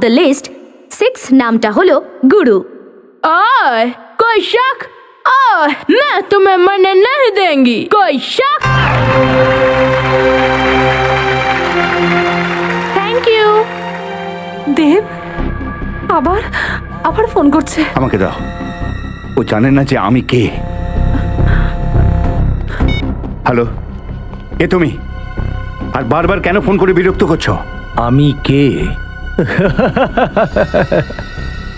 The list 6 নামটা হলো গুরু। ओए कोई शक? ओए मैं तुम्हें मरने नहीं देंगी। कोई शक? Thank you. দেব আবার আবার ফোন করছে। আমাকে দাও, ও জানে না যে আমি কে। হ্যালো, কে তুমি? আর বারবার কেন ফোন করে বিরক্ত করছো? আমি কে?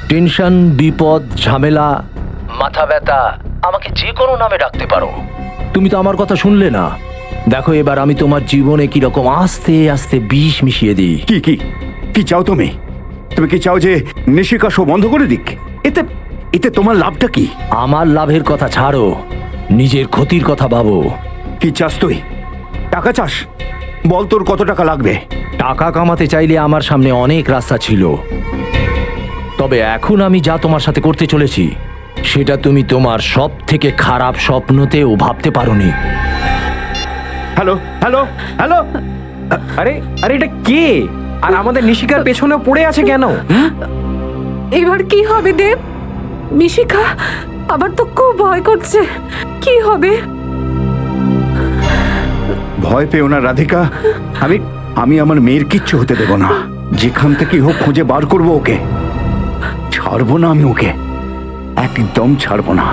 টেনশন, বিপদ, ঝামেলা, মাথা ব্যথা, আমাকে যে কোনো নামে ডাকতে পারো। তুমি তো আমার কথা শুনলে না। দেখো এবার আমি তোমার জীবনে কিরকম আস্তে আস্তে বিষ মিশিয়ে দিই। কি কি কি চাও তুমি? তুমি কি চাও যে নিশিকা শো বন্ধ করে দিক? এতে এতে তোমার লাভটা কি? আমার লাভের কথা ছাড়ো, নিজের ক্ষতির কথা ভাবো। কি চাস তুই? টাকা চাস? বল তোর কত টাকা লাগবে। টাকা কামাতে চাইলে আমার সামনে অনেক রাস্তা ছিল, তবে এখন আমি যা তোমার সাথে করতে চলেছি সেটা তুমি তোমার সব থেকে খারাপ স্বপ্নতেও ভাবতে পারোনি। হ্যালো হ্যালো হ্যালো, আরে আরে এটা কে? আর আমাদের নিশিকার পেছনে পড়ে আছে কেন? এবার কি হবে দেব? নিশিকা আবার তো খুব ভয় করছে। কি হবে? ভয় পেও না রাধিকা, আমি আমি আমার মেয়ের কিচ্ছু হতে দেব না। যেখান থেকে হোক খুঁজে বার করবো ওকে। ছাড়বো না আমি ওকে, একদম ছাড়বো না।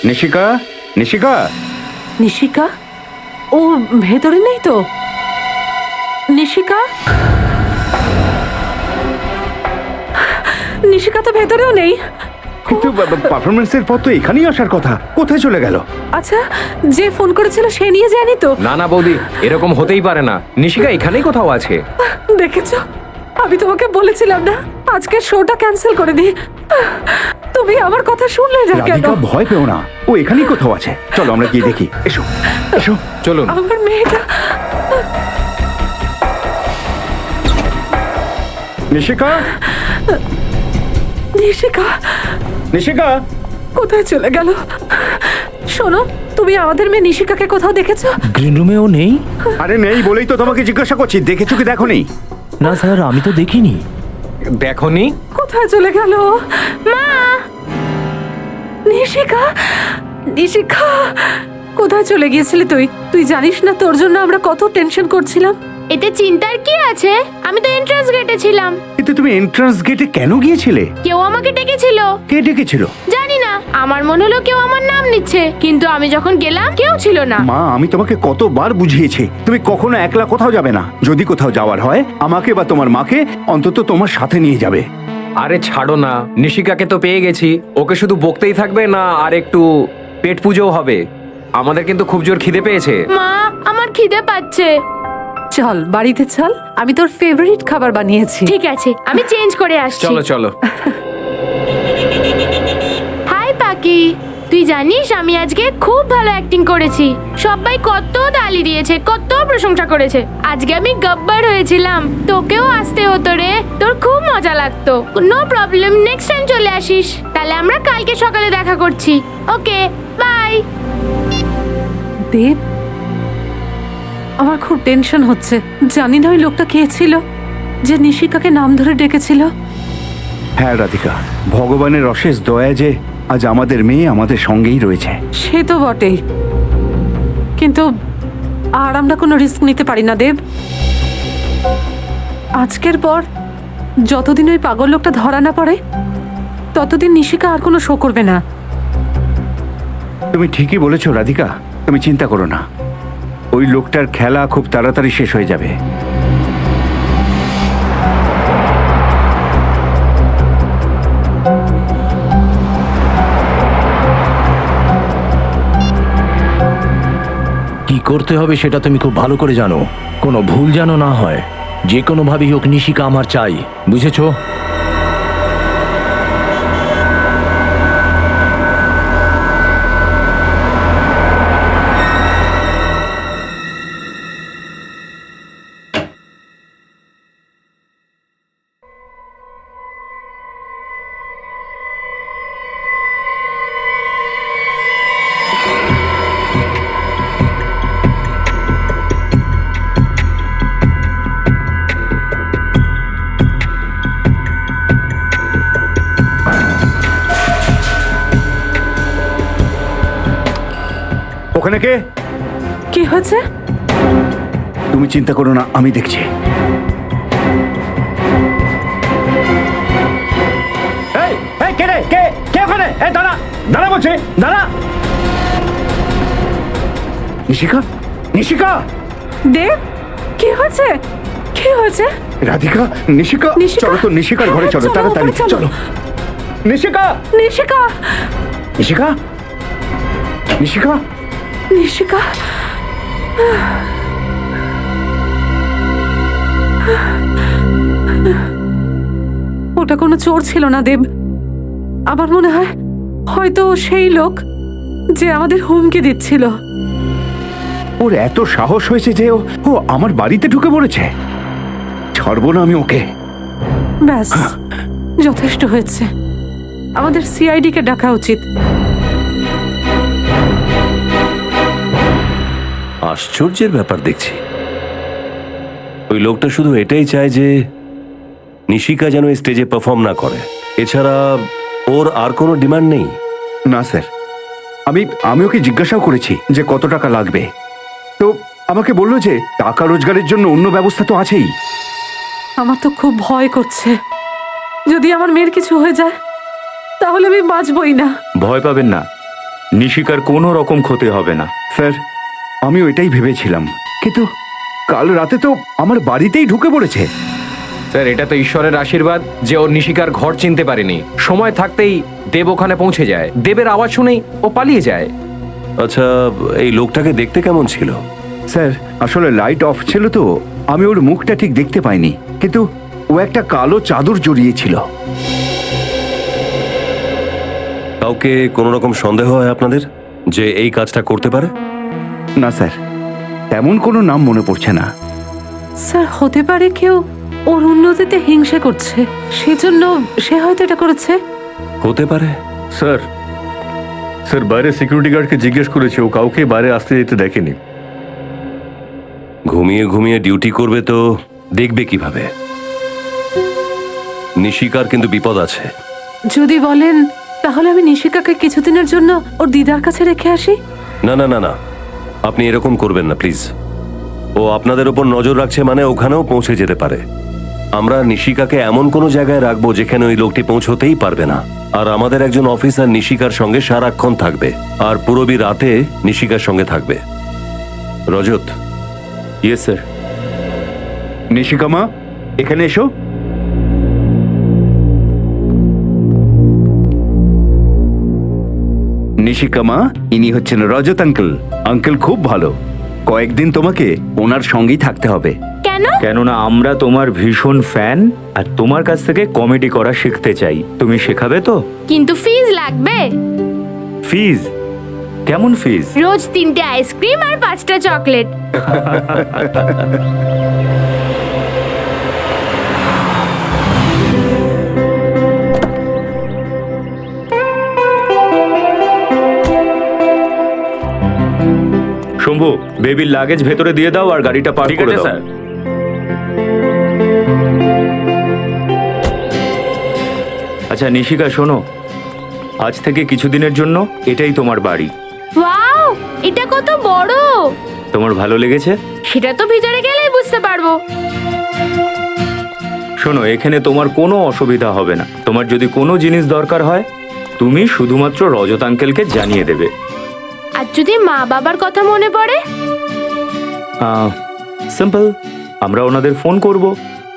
নিশিকা, নিশিকা, নিশিকা? ও ভেতরে নেই তো? নিশিকা? নিশিকা তো ভেতরেও নেই। কিন্তু পারফরমেন্সের পর তো এখানেই আসার কথা, কোথায় চলে গেল? আচ্ছা, যে ফোন করেছিল সে নিয়ে যায়নি তো? না না বৌদি, এরকম হতেই পারে না। নিশিকা এখানেই কোথাও আছে। দেখেছো, আমি তোমাকে বলেছিলাম না আজকে শোটা ক্যান্সেল করে দিই। তুমি আমার কথা শুনলে না কেন? রাধিকা ভয় পেও না, ও এখানেই কোথাও আছে। চলো আমরা গিয়ে দেখি। এসো এসো। চলুন। আমার মেয়েটা। নিশিকা, নিশিকা নিশিকা, কোথায় চলে গেল? শোনো, তুমি আমাদের মেয়ে নিশিকাকে কোথাও দেখেছো? গ্রিন রুমেও নেই? আরে নেই বলেই তো তোমাকে জিজ্ঞাসা করছি, দেখেছো কি দেখো? নেই। না স্যার, আমি তো দেখিনি। দেখোনি? কোথায় চলে গেল? মা! নিশিকা, নিশিকা, কোথায় চলে গিয়েছিলি তুই? তুই জানিস না তোর জন্য আমরা কত টেনশন করছিলাম? এতে চিন্তার কি আছে? আমি তো এন্ট্রান্স গেটে ছিলাম। কিন্তু তুমি এন্ট্রান্স গেটে কেন গিয়েছিলে? কেউ আমাকে ডেকেছিল। কে ডেকেছিল? জানি না, আমার মনে হলো কেউ আমার নাম নিচ্ছে, কিন্তু আমি যখন গেলাম কেউ ছিল না। মা, আমি তোমাকে কতবার বুঝিয়েছি তুমি কখনো একলা কোথাও যাবে না। যদি কোথাও যাওয়ার হয় আমাকে বা তোমার মাকে অন্তত তোমার সাথে নিয়ে যাবে। আরে ছাড়ো না, নিশিকাকে তো পেয়ে গেছি। ওকে শুধু বকতেই থাকবে না, আর একটু পেট পুজোও হবে। আমাদের কিন্তু খুব জোর খিদে পেয়েছে। মা, আমার খিদে পাচ্ছে। চল বাড়িতে চল, আমি তোর ফেভারিট খাবার বানিয়েছি। ঠিক আছে, আমি চেঞ্জ করে আসছি। চলো চলো। হাই পাকি, তুই জানিস আমি আজকে খুব ভালো অ্যাক্টিং করেছি। সবাই কত তালি দিয়েছে, কত প্রশংসা করেছে। আজকে আমি গব্বর হয়েছিলাম। তোকেও আসতে হতো রে, তোর খুব মজা লাগতো। নো প্রবলেম, নেক্সট টাইম চলে আসিস। তাহলে আমরা কালকে সকালে দেখা করছি। ওকে, বাই। দেব, আমার খুব টেনশন হচ্ছে। জানি না ওই লোকটা কে ছিল যে নিশিকাকে নাম ধরে ডেকেছিল। হ্যাঁ রাধিকা, ভগবানের অশেষ দয়া যে আজ আমাদের মেয়ে আমাদের সঙ্গেই রয়েছে। সে তো বটেই, কিন্তু আর আমরা কোনো রিস্ক নিতে পারি না দেব। আজকের পর যতদিন ওই পাগল লোকটা ধরা না পড়ে ততদিন নিশিকা আর কোনো শো করবে না। তুমি ঠিকই বলেছো রাধিকা, তুমি চিন্তা করো না, ওই লোকটার খেলা খুব তাড়াতাড়ি শেষ হয়ে যাবে। কি করতে হবে সেটা তুমি খুব ভালো করে জানো। কোনো ভুল যেন না হয়। যে কোনোভাবেই হোক নিশিকা আমার চাই, বুঝেছো? ওখানে কে? কি হয়েছে? তুমি চিন্তা করো না, আমি দেখছি। এই, এই, কে রে? কে? কে ওখানে? এই, দাঁড়া, দাঁড়া বলছে, দাঁড়া। নিশিকা, নিশিকা, দেব, কি হয়েছে? কি হয়েছে? রাধিকা, নিশিকা, নিশিকা? চলো তো নিশিকার ঘরে হ্যাঁ, চলো, চলো, তাড়াতাড়ি ওপরে চলো। চলো। নিশিকা, নিশিকা, নিশিকা, নিশিকা, নিশিকা। ওটা কোনো চোর ছিল না দেব। আমার মনে হয় হয়তো ও সেই লোক যে আমাদের হুমকি দিচ্ছিল। ওর এত সাহস হয়েছে যে ও আমার বাড়িতে ঢুকে পড়েছে। ছাড়বো না আমি ওকে। ব্যাস, যথেষ্ট হয়েছে। আমাদের সিআইডি কে ডাকা উচিত। আশ্চর্যের ব্যাপার দেখছি। ওই লোকটা শুধু এটাই চায় যে নিশিকা যেন স্টেজে পারফর্ম না করে। এছাড়া ওর আর কোনো ডিমান্ড নেই। না স্যার, আমি ওকে জিজ্ঞাসাও করেছি যে কত টাকা লাগবে, তো আমাকে বললো যে টাকা রোজগারের জন্য অন্য ব্যবস্থা তো আছেই। আমার তো খুব ভয় করছে, যদি আমার মেয়ের কিছু হয়ে যায় তাহলে আমি বাঁচবই না। ভয় পাবেন না, নিশিকার কোনো রকম ক্ষতি হবে না। স্যার, আমি ওইটাই ভেবেছিলাম, কিন্তু কাল রাতে তো আমার বাড়িতেই ঢুকে পড়েছে। স্যার, এটা তো ঈশ্বরের আশীর্বাদ যে ওর নিশিকার ঘর চিনতে পারেনি। সময় থাকতেই দেব ওখানে পৌঁছে যায়। দেবের আওয়াজ শুনেই ও পালিয়ে যায়। আচ্ছা, এই লোকটাকে দেখতে কেমন ছিল? স্যার, আসলে লাইট অফ ছিল তো আমি ওর মুখটা ঠিক দেখতে পাইনি, কিন্তু ও একটা কালো চাদর জড়িয়েছিল। কাউকে কোনো রকম সন্দেহ হয় আপনাদের যে এই কাজটা করতে পারে? না স্যার, তেমন কোনো নাম মনে পড়ছে না। স্যার, হতে পারে কেউ ওর উন্নতিতে হিংসে করছে, সেজন্য সে হয়তো এটা করেছে। হতে পারে। স্যার, স্যার বাইরে সিকিউরিটি গার্ডকে জিজ্ঞেস করেছি, ও কাউকে বাইরে আসতে যেতে দেখেনি। ঘুমিয়ে ঘুমিয়ে ডিউটি করবে তো দেখবে কিভাবে? নিশিকার কিন্তু বিপদ আছে। যদি বলেন তাহলে আমি নিশিকাকে কিছুদিনের জন্য ওর দিদার কাছে রেখে আসি। না না না না, আপনি এরকম করবেন না প্লিজ। ও আপনাদের ওপর নজর রাখছে মানে ওখানেও পৌঁছে যেতে পারে। আমরা নিশিকাকে এমন কোনো জায়গায় রাখবো যেখানে ওই লোকটি পৌঁছতেই পারবে না। আর আমাদের একজন অফিসার নিশিকার সঙ্গে সারাক্ষণ থাকবে, আর পুরবী রাতে নিশিকার সঙ্গে থাকবে। রজত। Yes sir. নিশিকা মা, এখানে এসো। নিশিকা মা, ইনি হচ্ছেন রজত আঙ্কেল। আঙ্কেল খুব ভালো, কয়েকদিন তোমাকে ওনার সঙ্গেই থাকতে হবে। কেন? কেননা আমরা তোমার ভীষণ ফ্যান, আর তোমার কাছ থেকে কমেডি করা শিখতে চাই। তুমি শেখাবে তো? কিন্তু ফিজ লাগবে। ফিজ? কেমন ফিজ? রোজ 3টে আইসক্রিম আর 5টা চকলেট। শম্ভু, বেবির লাগেজ ভেতরে দিয়ে দাও আর গাড়িটা পার্ক করে দাও। আচ্ছা নিশিকা, শোনো, আজ থেকে কিছুদিনের জন্য এটাই তোমার বাড়ি। ওয়াও, এটা কত বড়! তোমার ভালো লেগেছে? সেটা তো ভিতরে গেলেই বুঝতে পারবো। শোনো, এখানে তোমার কোনো অসুবিধা হবে না। তোমার যদি কোনো জিনিস দরকার হয় তুমি শুধুমাত্র রজত আঙ্কেলকে জানিয়ে দেবে। আর যদি মা বাবার কথা মনে পড়ে? সিম্পল, আমরা ওনাদের ফোন করব।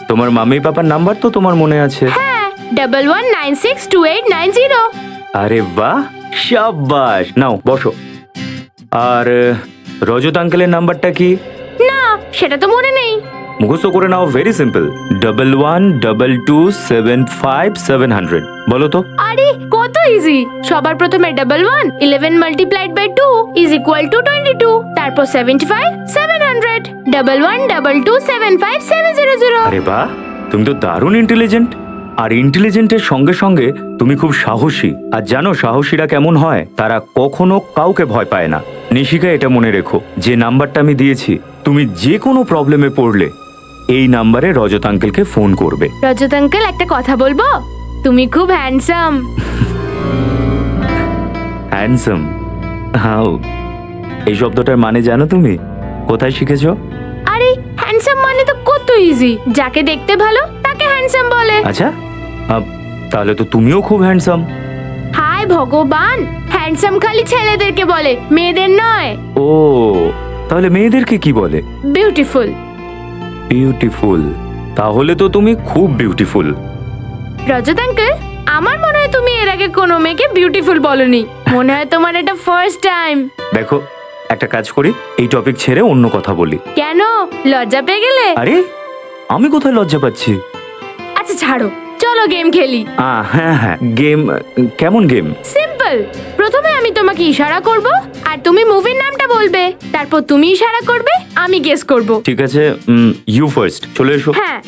তোমার মাম্মি পাপার নাম্বার তো তোমার মনে আছে? হ্যাঁ, 11962890। আরে বাহ, শাবাশ। নাও বসো। আর রজত আঙ্কেলের নাম্বারটা কি? না, সেটা তো মনে নেই। মুখস্থ করে নাও, ভেরি সিম্পল। 1122757700। বলো তো। আরে কত ইজি! সবার প্রথমে 11 11 multiplied by 2 is equal to 22, তারপর 75 700 1122757700। আরে বাহ, তুমি তো দারুণ ইন্টেলিজেন্ট। আর ইন্টেলিজেন্টের সঙ্গে সঙ্গে তুমি খুব সাহসী। আর জানো সাহসীরা কেমন হয়? তারা কখনো কাউকে ভয় পায় না। নিশিকা, এটা মনে রেখো, যে নাম্বারটা আমি দিয়েছি, তুমি যে কোনো প্রবলেমে পড়লে এই নাম্বারে রজত আঙ্কেলকে ফোন করবে। রজত আঙ্কেল, একটা কথা বলবো? তুমি খুব হ্যান্ডসাম। হ্যান্ডসাম? হাউ? এই শব্দটার মানে জানো তুমি? কোথায় শিখেছো? আরে হ্যান্ডসাম মানে তো কত ইজি। যাকে দেখতে ভালো তাকে হ্যান্ডসাম বলে। আচ্ছা, তাহলে তো তুমিও খুব হ্যান্ডসাম। হায় ভগবান, হ্যান্ডসাম খালি ছেলেদেরকে বলে, মেয়েদের নয়। ও, তাহলে মেয়েদেরকে কি বলে? বিউটিফুল। বিউটিফুল? তাহলে তো তুমি খুব বিউটিফুল। রজত আঙ্কেল, আমার মনে হয় তুমি এর আগে কোনো মেয়েকে বিউটিফুল বলনি। মনে হয় তোমার এটা ফার্স্ট টাইম। দেখো, একটা কাজ করি, এই টপিক ছেড়ে অন্য কথা বলি। কেন, লজ্জা পেয়ে গেলে? আরে, আমি কোথায় লজ্জা পাচ্ছি? আচ্ছা ছাড়ো, চলো গেম খেলি। হ্যাঁ হ্যাঁ, গেম? কেমন গেম? সিম্পল। প্রথমে আমি তোমাকে ইশারা করব আর তুমি মুভির নামটা বলবে, তারপর তুমি ইশারা করবে, আমি গেস করব। ঠিক আছে, ইউ ফার্স্ট। চলে এসো। হ্যাঁ,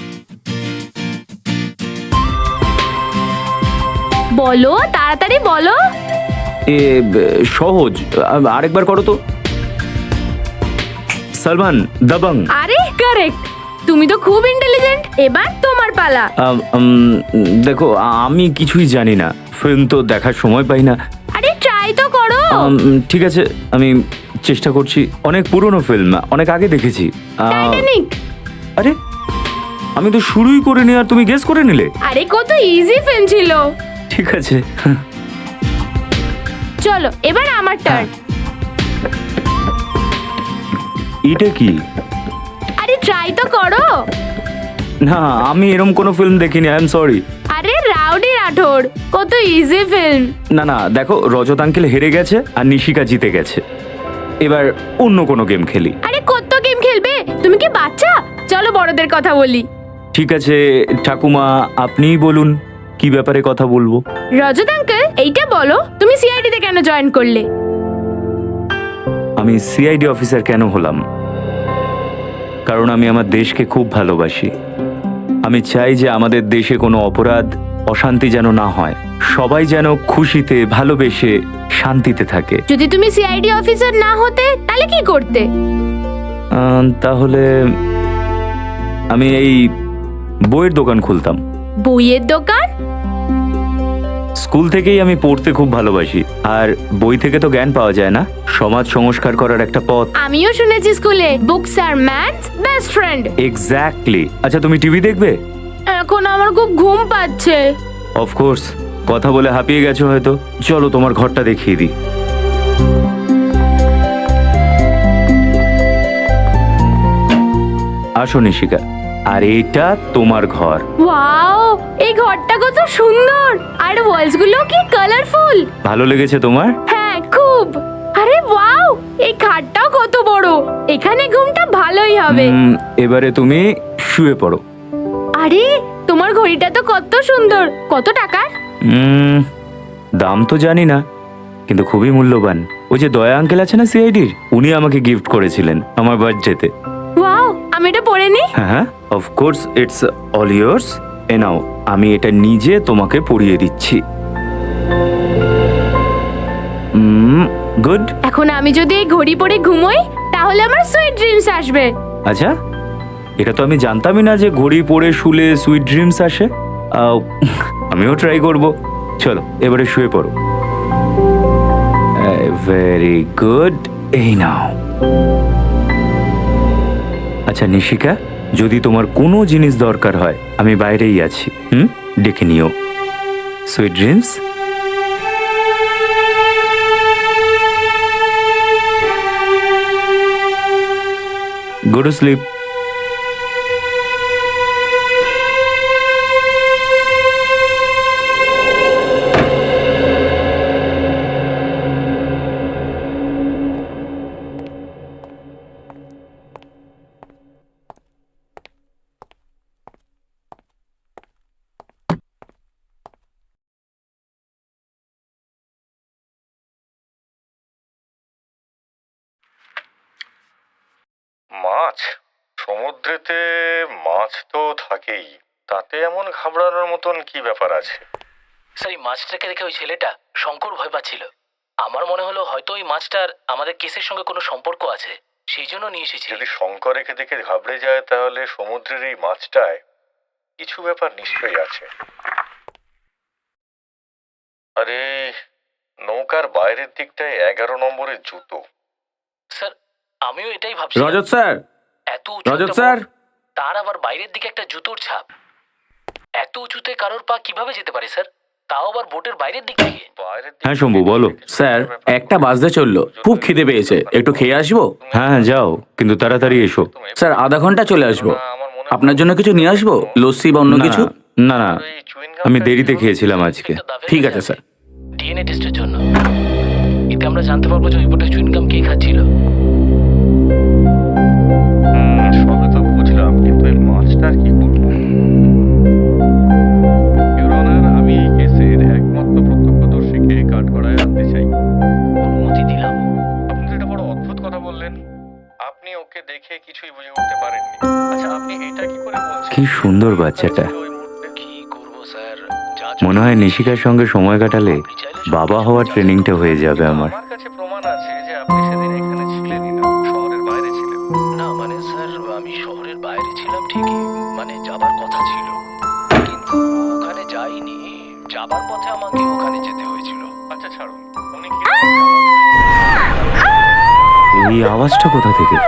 বলো, তাড়াতাড়ি বলো। সহজ, আরেকবার করো তো। সালমান দাবাং। আরে কারেক্ট, তুমি তো খুব ইন্টেলিজেন্ট। এবার তোমার পালা। দেখো, আমি কিছুই জানি না, ফিল্ম তো দেখার সময় পাই না। আরে ট্রাই তো করো। ঠিক আছে, আমি চেষ্টা করছি। অনেক পুরনো ফিল্ম, অনেক আগে দেখেছি। টাইটানিক। আরে, আমি তো শুরুই করিনি আর তুমি গেস করে নিলে। আরে কত ইজি ফিল্ম ছিল। ঠিক আছে। চলো এবার আমার টার্ন। এটা কি? আরে ট্রাই তো করো। না, আমি এরকম কোনো ফিল্ম দেখিনি, আই এম সরি। আরে রাউডি রাঠোর, কত ইজি ফিল্ম। না না, দেখো, রজত আঙ্কেল হেরে গেছে আর নিশিকা জিতে গেছে। এবার অন্য কোনো গেম খেলি। আরে কত গেম খেলবে, তুমি কি বাচ্চা? চলো বড়দের কথা বলি। ঠিক আছে ঠাকুমা, আপনিই বলুন কি ব্যাপারে কথা বলবো। রজত আঙ্কেল, এইটা বলো, তুমি সিআইডি তে কেন জয়েন করলে? আমি সিআইডি অফিসার কেন হলাম? কারণ আমি আমার দেশকে খুব ভালোবাসি। আমি চাই যে আমাদের দেশে কোনো অপরাধ, অশান্তি যেন না হয়। সবাই যেন খুশিতে, ভালোবেসে, শান্তিতে থাকে। যদি তুমি সিআইডি অফিসার না হতে তাহলে কি করতে? তাহলে আমি এই বইয়ের দোকান খুলতাম। বইয়ের দোকান? স্কুল থেকেই আমি পড়তে খুব ভালোবাসি, আর বই থেকে তো জ্ঞান পাওয়া যায় না, সমাজ সংস্কার করার একটা পথ। আমিও শুনেছি স্কুলে books are man's best friend. Exactly. আচ্ছা, তুমি টিভি দেখবে? এখন আমার খুব ঘুম পাচ্ছে। অফকোর্স, কথা বলে হাঁপিয়ে গেছো হয়তো। চলো তোমার ঘরটা দেখিয়ে দিই। আসো নিশিকা, আর এটা তোমার ঘর। ওয়াও, এই ঘরটা কত সুন্দর, আর ওয়ালস গুলো কি কালারফুল। ভালো লেগেছে তোমার? হ্যাঁ খুব। আরে ওয়াও, এই খাটটাও কত বড়, এখানে ঘুমটা ভালোই হবে। এবারে তুমি শুয়ে পড়ো। আরে তোমার ঘড়িটা তো কত সুন্দর, কত টাকার? দাম তো জানি না, কিন্তু খুবই মূল্যবান। ওই যে দয়া আঙ্কেল আছে না সিআইডির, উনি আমাকে গিফট করেছিলেন আমার বার্থডেতে। ওয়াও, আমি এটা পরে নিই? হ্যাঁ, অফকোর্স, ইটস অল ইয়ার্স। এ নাও, আমি এটা নিজে তোমাকে পরিয়ে দিচ্ছি। গুড। এখন আমি যদি এই ঘড়ি পরে ঘুমোই তাহলে আমার সুইট ড্রিমস আসবে। আচ্ছা, এটা তো আমি জানতামই না যে ঘড়ি পরে শুলে সুইট ড্রিমস আসে। আমিও ট্রাই করব। চলো এবারে শুয়ে পড়ো। ভেরি গুড, এই নাও। আচ্ছা নিশিকা, যদি তোমার কোনো জিনিস দরকার হয়, আমি বাইরেই আছি, ডেকে নিও। Sweet dreams. Go to sleep. মাছ, সমুদ্রেতে মাছ তো থাকেই, তাতে এমন ঘাবড়ানোর মতন কি ব্যাপার আছে? স্যার এই মাছটাকে দেখে ওই ছেলেটা শঙ্কর ভয় পাচ্ছিল। আমার মনে হলো হয়তো ওই মাছটার আমাদের কেসের সঙ্গে কোনো সম্পর্ক আছে, সেই জন্য নিয়ে এসেছি। যদি শঙ্করেকে দেখে ঘাবড়ে যায় তাহলে সমুদ্রের এই মাছটায় কিছু ব্যাপার নিশ্চয়ই আছে। আরে, নৌকার বাইরের দিকটায় 11 নম্বরের জুতো। স্যার আমিও এটাই ভাবছি। রজত স্যার, এত উঁচু রজত একটা স্যার। বোট, তার আবার বাইরের দিকে একটা জুতোর ছাপ। এত উঁচুতে কারোর পা কিভাবে যেতে পারে স্যার, তাও আবার বোটের বাইরের দিক থেকে? বাইরের দিক হ্যাঁ শম্ভু, বলো। স্যার একটা বাজতে চললো, খুব খিদে পেয়েছে, একটু খেয়ে আসবো? হ্যাঁ হ্যাঁ, যাও, কিন্তু তাড়াতাড়ি এসো। স্যার আধা ঘন্টা চলে আসবো। আমার মনে আপনার জন্য কিছু নিয়ে আসবো, লস্যি বা অন্য না, কিছু? না না, হয় এই chewing gum আমি টা দেরিতে কিভাবে- খেয়েছিলাম আজকে। ঠিক আছে স্যার। ডিএনএ টেস্টের জন্য। এতে আমরা জানতে পারবো যে ওই বোটে চুইনগাম কে খাচ্ছিল। সবে তো বুঝলাম, কিন্তু এই মাছটার কি করবো? Your Honor, আমি এই কেসের একমাত্র প্রত্যক্ষদর্শীকে কাঠগড়ায় আনতে চাই। অনুমতি দিলাম। আপনি তো এটা বড় অদ্ভুত কথা বললেন। আপনি ওকে দেখে কিছুই বুঝে উঠতে পারেননি। আচ্ছা, আপনি এটা কি করে বলছেন? কি সুন্দর বাচ্চাটা। ওই মুহূর্তে কি করবো স্যার, যা মনে হয় নিশিকার সঙ্গে সময় কাটালে বাবা হওয়ার ট্রেনিংটা হয়ে যাবে আমার। আমার কাছে প্রমাণ আছে যে আপনি সেদিন এখানে ছিলেনই না, শহরের বাইরে ছিলেন। না মানে স্যার, আমি শহরের বাইরে ছিলাম ঠিকই, মানে যাবার কথা ছিল, কিন্তু ওখানে যাইনি। যাবার পথে আমাকে ওখানে যেতে হয়েছিল। আচ্ছা ছাড়ুন, উনি কি এই আওয়াজটা কোথা থেকে?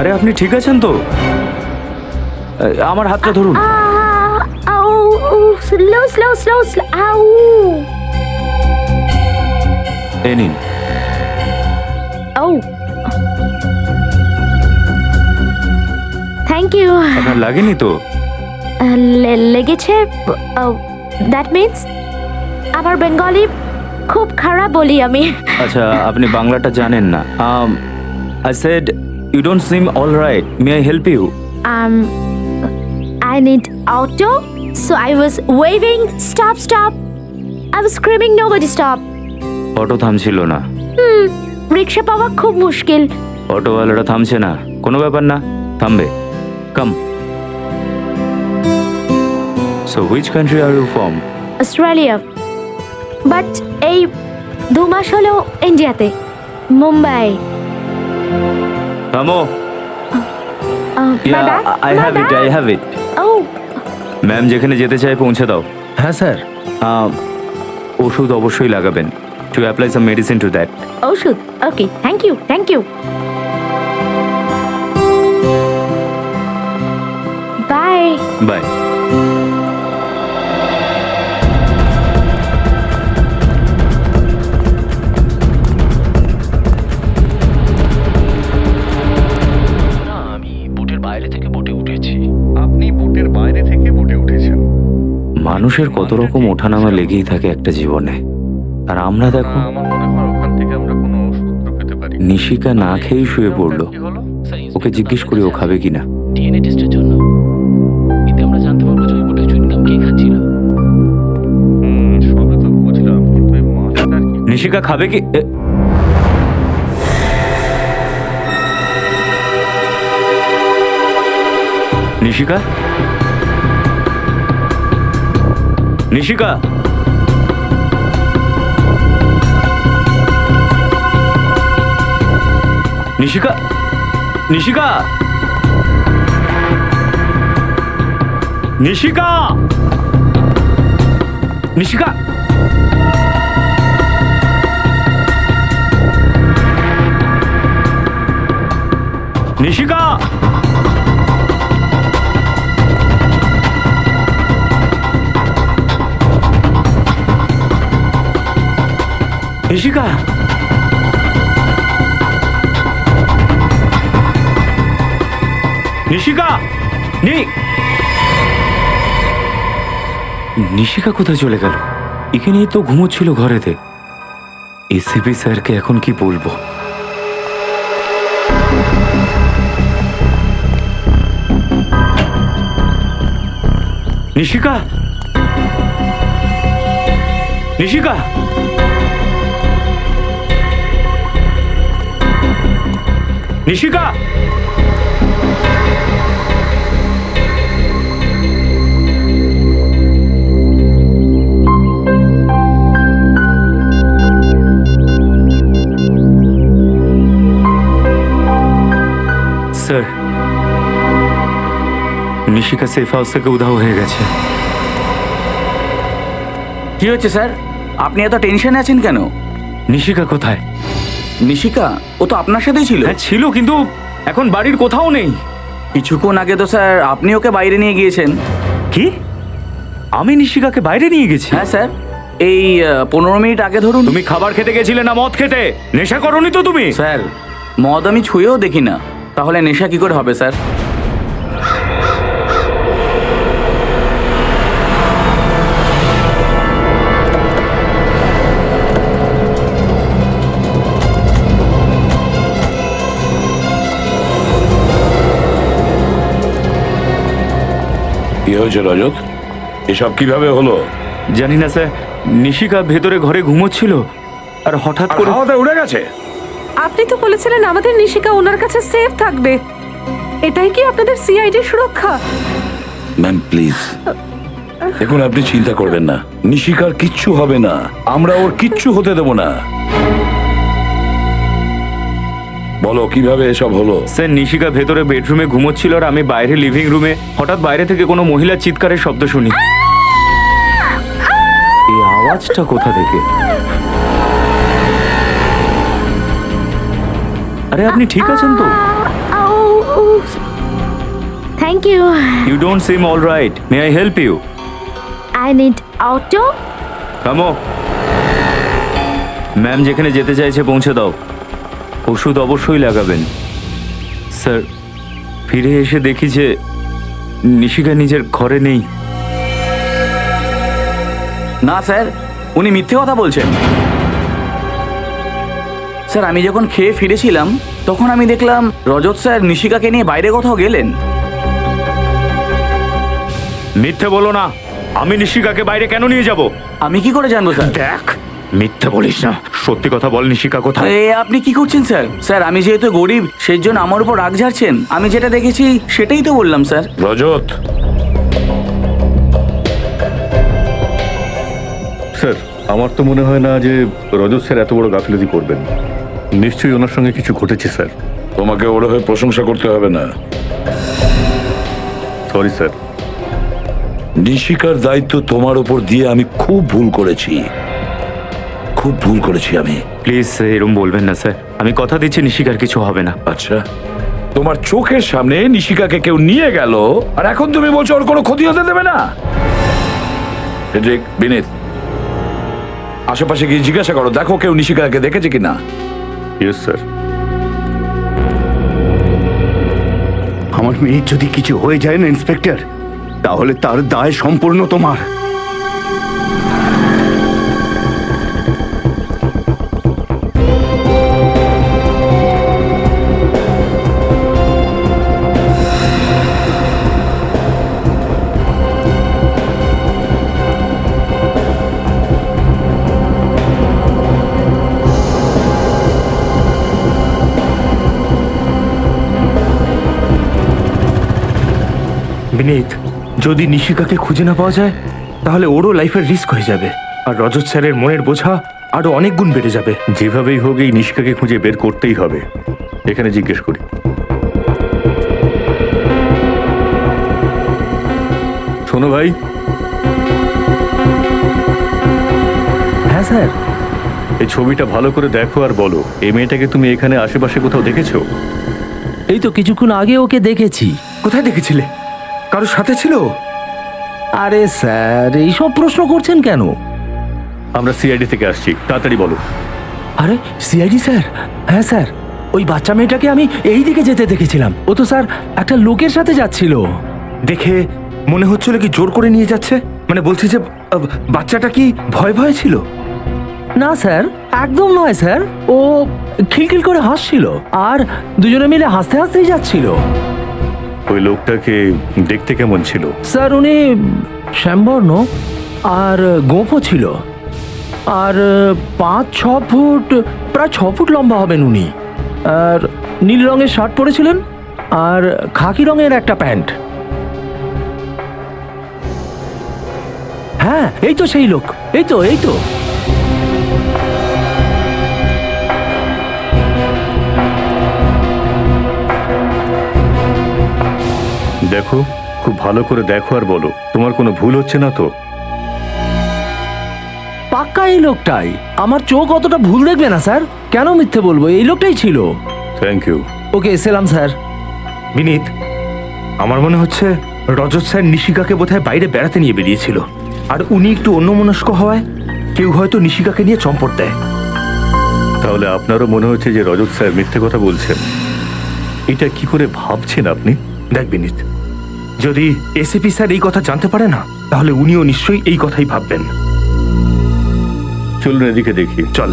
আরে আপনি ঠিক আছেন তো? আমার হাতটা ধরুন। আউ স্লো স্লো স্লো স্লো আউ এই নিন। ও থ্যাংক ইউ। আপনার লাগেনি তো? লেগেছে। দ্যাট মিন্স আমার বেঙ্গলি খুব খারাপ বলি আমি। আচ্ছা, আপনি বাংলাটা জানেন না। I said you don't seem all right, may I help you? I need auto, so I was waving, stop, stop. I was screaming, nobody stop. Auto থামছিল না। রিক্সা পাওয়া খুব মুশকিল। অটোওয়ালাটা থামছে না, কোনো ব্যাপার না, থামবে। Come. So which country are you from? Australia, but এই 2 মাস হলো ইন্ডিয়াতে, মুম্বাই। থামো। I have it, I have it. ও ম্যাম যেখানে যেতে চায় পৌঁছে দাও। হ্যাঁ স্যার। ওষুধ অবশ্যই লাগাবেন। To apply some medicine to that. ওষুধ, okay, thank you, thank you. Bye. Bye. না, আমি বোটের বাইরে থেকে বোটে উঠেছি। আপনি বোটের বাইরে থেকে বোটে উঠেছেন? মানুষের কত রকম ওঠানামা লেগেই থাকে একটা জীবনে, আর আমরা দেখো আমার মনে হয় ওখান থেকে আমরা কোনো সূত্র পেতে পারি। নিশিকা না খেয়েই শুয়ে পড়লো। কি হলো? ওকে জিজ্ঞেস করি ও খাবে কিনা। ডিএনএ টেস্টের জন্য। এতে আমরা জানতে পারবো যে ওই বোটে চুইনগাম কে খাচ্ছিল। সবে তো বুঝলাম, কিন্তু এই মাছটার কি? নিশিকা খাবে কি? নিশিকা, নিশিকা, নিশিকা, নিশিকা, নিশিকা, নিশিকা নিশিকা নিশিকা নিশিকা নিশিকা কোথায় চলে গেল? এখানেই তো ঘুমোচ্ছিল ঘরেতে। এসিপি স্যারকে এখন কি বলবো? Nishika Nishika Nishika sir, Nishika safe house থেকে উধাও হয়ে গেছে। কি হচ্ছে স্যার? আপনি এত টেনশনে আছেন কেন? নিশিকা কোথায়? নিশিকা ও তো আপনার সাথেই ছিল। হ্যাঁ ছিল, কিন্তু এখন বাড়ির কোথাও নেই। কিছুক্ষণ আগে তো স্যার আপনি ওকে বাইরে নিয়ে গিয়েছেন। কি? আমি নিশিকাকে বাইরে নিয়ে গেছি? হ্যাঁ স্যার, এই 15 মিনিট আগে ধরুন। তুমি খাবার খেতে গেছিলে না মদ খেতে? নেশা করনি তো তুমি? স্যার, মদ আমি ছুঁয়েও দেখি না, তাহলে নেশা কি করে হবে স্যার? কি হয়েছে রজত? এসব কিভাবে হলো? জানি না স্যার, নিশিকা ভেতরে ঘরে ঘুমোচ্ছিল আর হঠাৎ করে হাওয়াতে উড়ে গেছে। আপনি তো বলেছিলেন আমাদের নিশিকা ওনার কাছে সেফ থাকবে। এটাই কি আপনাদের সিআইডি সুরক্ষা? ম্যাম প্লিজ, দেখুন আপনি চিন্তা করবেন না, নিশিকার কিচ্ছু হবে না, আমরা ওর কিচ্ছু হতে দেব না। বলো কিভাবে এসব হলো? স্যার, নিশিকা ভেতরে বেডরুমে ঘুমোচ্ছিল আর আমি বাইরে লিভিং রুমে। হঠাৎ বাইরে থেকে কোনো মহিলার চিৎকারের শব্দ শুনি। এই আওয়াজটা কোথা থেকে? আরে আপনি ঠিক আছেন তো? Thank you. You don't seem all right. May I help you? I need auto. কামো। ম্যাম যেখানে যেতে চাইছে পৌঁছে দাও। ওষুধ অবশ্যই লাগাবেন। স্যার, ফিরে এসে দেখি যে নিশিকা নিজের ঘরে নেই। না স্যার, উনি মিথ্যে কথা বলছেন। স্যার, আমি যখন খেয়ে ফিরেছিলাম তখন আমি দেখলাম রজত স্যার নিশিকাকে নিয়ে বাইরে কোথাও গেলেন। মিথ্যে বলো না। আমি নিশিকাকে বাইরে কেন নিয়ে যাব? আমি কি করে জানবো স্যার? দেখ, মিথ্যে বলিস না, সত্যি কথা বল। নিশিকা কোথায়? এ আপনি কি করছেন স্যার? স্যার, আমি যেহেতু গরিব সেই জন্য আমার উপর রাগ ঝাড়ছেন। আমি যেটা দেখেছি সেটাই তো বললাম স্যার। রজত, স্যার, আমার তো মনে হয় না যে রজত স্যার এত বড় গাফিলতি করবেন। নিশ্চয়ই ওনার সঙ্গে কিছু ঘটেছে স্যার। তোমাকে ওর হয়ে প্রশংসা করতে হবে না। Sorry sir. নিশিকার দায়িত্ব তোমার উপর দিয়ে আমি খুব ভুল করেছি, খুব ভুল করেছি আমি। প্লিজ এরকম বলবেন না স্যার। আমি কথা দিচ্ছি নিশিকার কিছু হবে না। আচ্ছা, তোমার চোখের সামনে নিশিকাকে কেউ নিয়ে গেল আর এখন তুমি বলছো ওর কোনো ক্ষতি হতে দেবে না? হেড্রিক, বিনীত, আশেপাশে গিয়ে জিজ্ঞাসা করো, দেখো কেউ নিশিকাকে দেখেছে কিনা। Yes sir. আমার মেয়ের যদি কিছু হয়ে যায় না ইন্সপেক্টর, তাহলে তার দায় সম্পূর্ণ তোমার। বিনীত, যদি নিশিকাকে খুঁজে না পাওয়া যায় তাহলে ওরও লাইফের রিস্ক হয়ে যাবে, আর রজত স্যারের মনের বোঝা আরো অনেক গুণ বেড়ে যাবে। যেভাবেই হোক এই নিশিকাকে খুঁজে বের করতেই হবে। এখানে জিজ্ঞেস করি। শোনো ভাই, হ্যাঁ স্যার। এই ছবিটা ভালো করে দেখো আর বলো, এই মেয়েটাকে তুমি এখানে আশেপাশে কোথাও দেখেছো? এই তো কিছুক্ষণ আগে ওকে দেখেছি। কোথায় দেখেছিলে? কারোর সাথে ছিল? আরে স্যার এইসব প্রশ্ন করছেন কেন? আমরা সিআইডি থেকে আসছি, তাড়াতাড়ি বলো। আরে সিআইডি স্যার? হ্যাঁ স্যার, ওই বাচ্চা মেয়েটাকে আমি এই দিকে যেতে দেখেছিলাম। ও তো স্যার একটা লোকের সাথে যাচ্ছিল। দেখে মনে হচ্ছিল কি জোর করে নিয়ে যাচ্ছে? মানে বলছি যে বাচ্চাটা কি ভয় ভয় ছিল? না স্যার, একদম নয় স্যার। ও খিলখিল করে হাসছিল আর দুজনে মিলে হাসতে হাসতেই যাচ্ছিল। ওই লোকটাকে দেখতে কেমন ছিল? স্যার উনি শ্যামবর্ণ আর গোঁফও ছিল, আর 5-6 ফুট, প্রায় 6 ফুট লম্বা হবেন উনি। আর নীল রঙের শার্ট পরেছিলেন আর খাকি রঙের একটা প্যান্ট। হ্যাঁ এই তো সেই লোক, এই তো এই তো। দেখো, খুব ভালো করে দেখো আর বলো, তোমার কোনো ভুল হচ্ছে না তো? পাক্কা এই লোকটাই। আমার চোখ অতটা ভুল দেখবে না স্যার, কেন মিথ্যে বলবো? এই লোকটাই ছিল। Thank you. ওকে এসেলাম স্যার। বিনীত, আমার মনে হচ্ছে রজত স্যার নিশিকাকে বোধহয় বাইরে বেড়াতে নিয়ে বেরিয়েছিল, আর উনি একটু অন্যমনস্ক হওয়ায় কেউ হয়তো নিশিকাকে নিয়ে চম্পট দেয়। তাহলে আপনারও মনে হচ্ছে যে রজত স্যার মিথ্যে কথা বলছেন? এটা কি করে ভাবছেন আপনি? দেখ বিনীত, যদি এসিপি স্যার এই কথা জানতে পারে না, তাহলে উনিও নিশ্চয়ই এই কথাই ভাববেন। চলুন এদিকে দেখি। চল।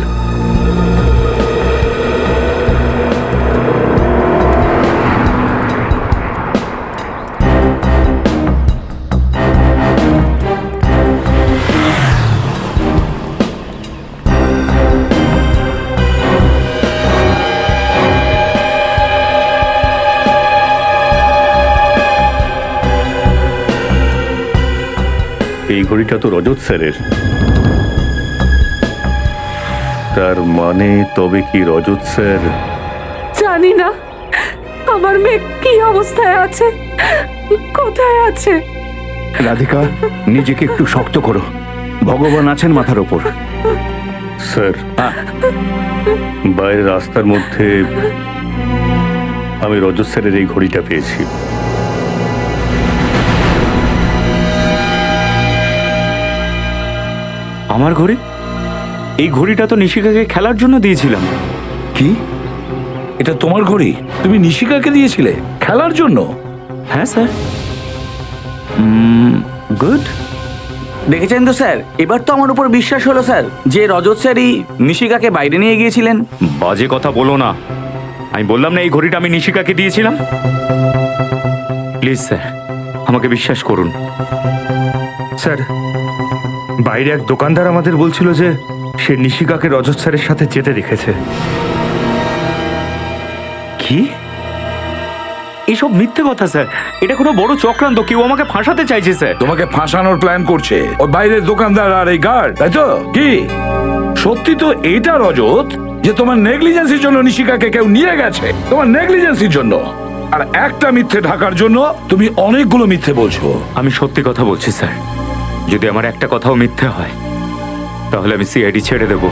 এই ঘড়িটা তো রজত স্যারের। তার মানে তবে কি রজত স্যার? জানি না আমার মেয়ে কি অবস্থায় আছে, কোথায় আছে। রাধিকা, নিজেকে একটু শক্ত করো, ভগবান আছেন মাথার ওপর। স্যার, বাইরের রাস্তার মধ্যে আমি রজত স্যারের এই ঘড়িটা পেয়েছি। আমার ঘড়ি? এই ঘড়িটা তো নিশিকাকে খেলার জন্য দিয়েছিলাম। কি? এটা তোমার ঘড়ি? তুমি নিশিকাকে দিয়েছিলে খেলার জন্য? হ্যাঁ স্যার। গুড। দেখেছেন তো স্যার, এবার তো আমার উপর বিশ্বাস হলো স্যার যে রজত স্যারই নিশিকাকে বাইরে নিয়ে গিয়েছিলেন। বাজে কথা বলো না। আমি বললাম না এই ঘড়িটা আমি নিশিকাকে দিয়েছিলাম। প্লিজ স্যার, আমাকে বিশ্বাস করুন। স্যার, বাইরে এক দোকানদার আমাদের বলছিল যে সে নিশিকাকে রজত স্যারের সাথে যেতে দেখেছে। কি? এসব মিথ্যে কথা স্যার। এটা কোনো বড় চক্রান্ত, কেউ আমাকে ফাঁসাতে চাইছে স্যার। তোমাকে ফাঁসানোর প্ল্যান করছে ওই বাইরের দোকানদার আর এই গার্ড, তাই তো? কি সত্যি তো এইটা রজত যে তোমার নেগলিজেন্সির জন্য নিশিকাকে কেউ নিয়ে গেছে? তোমার নেগলিজেন্সির জন্য। আর একটা মিথ্যে ঢাকার জন্য তুমি অনেকগুলো মিথ্যে বলছো। আমি সত্যি কথা বলছি স্যার। যদি আমার একটা কথাও মিথ্যে হয় তাহলে আমি সিআইডি ছেড়ে দেব।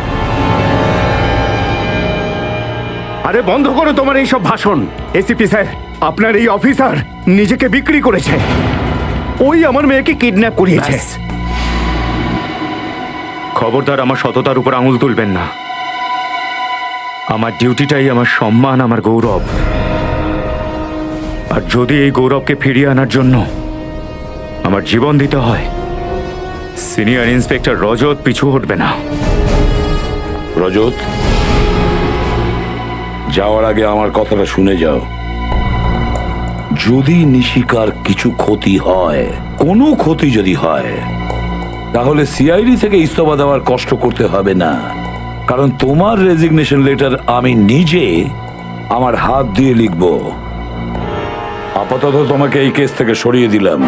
আরে বন্ধ করো তোমার এইসব ভাষণ। এসিপি স্যার, আপনার এই অফিসার নিজেকে বিক্রি করেছে। ওই আমার মেয়েকে কিডন্যাপ করিয়েছে। খবরদার আমার সততার উপর আঙুল তুলবেন না। আমার ডিউটিটাই আমার সম্মান, আমার গৌরব। আর যদি এই গৌরবকে ফিরিয়ে আনার জন্য আমার জীবন দিতে হয়, সিনিয়র ইন্সপেক্টর রজত পিছু হটবে না। রজত, যাওয়ার আগে আমার কথাটা শুনে যাও। যদি নিশিকার কিছু ক্ষতি হয়, কোনো ক্ষতি যদি হয়, তাহলে সিআইডি থেকে ইস্তফা দেওয়ার কষ্ট করতে হবে না, কারণ তোমার রেজিগনেশন লেটার আমি নিজে আমার হাত দিয়ে লিখব। আপাতত তোমাকে এই কেস থেকে সরিয়ে দিলাম।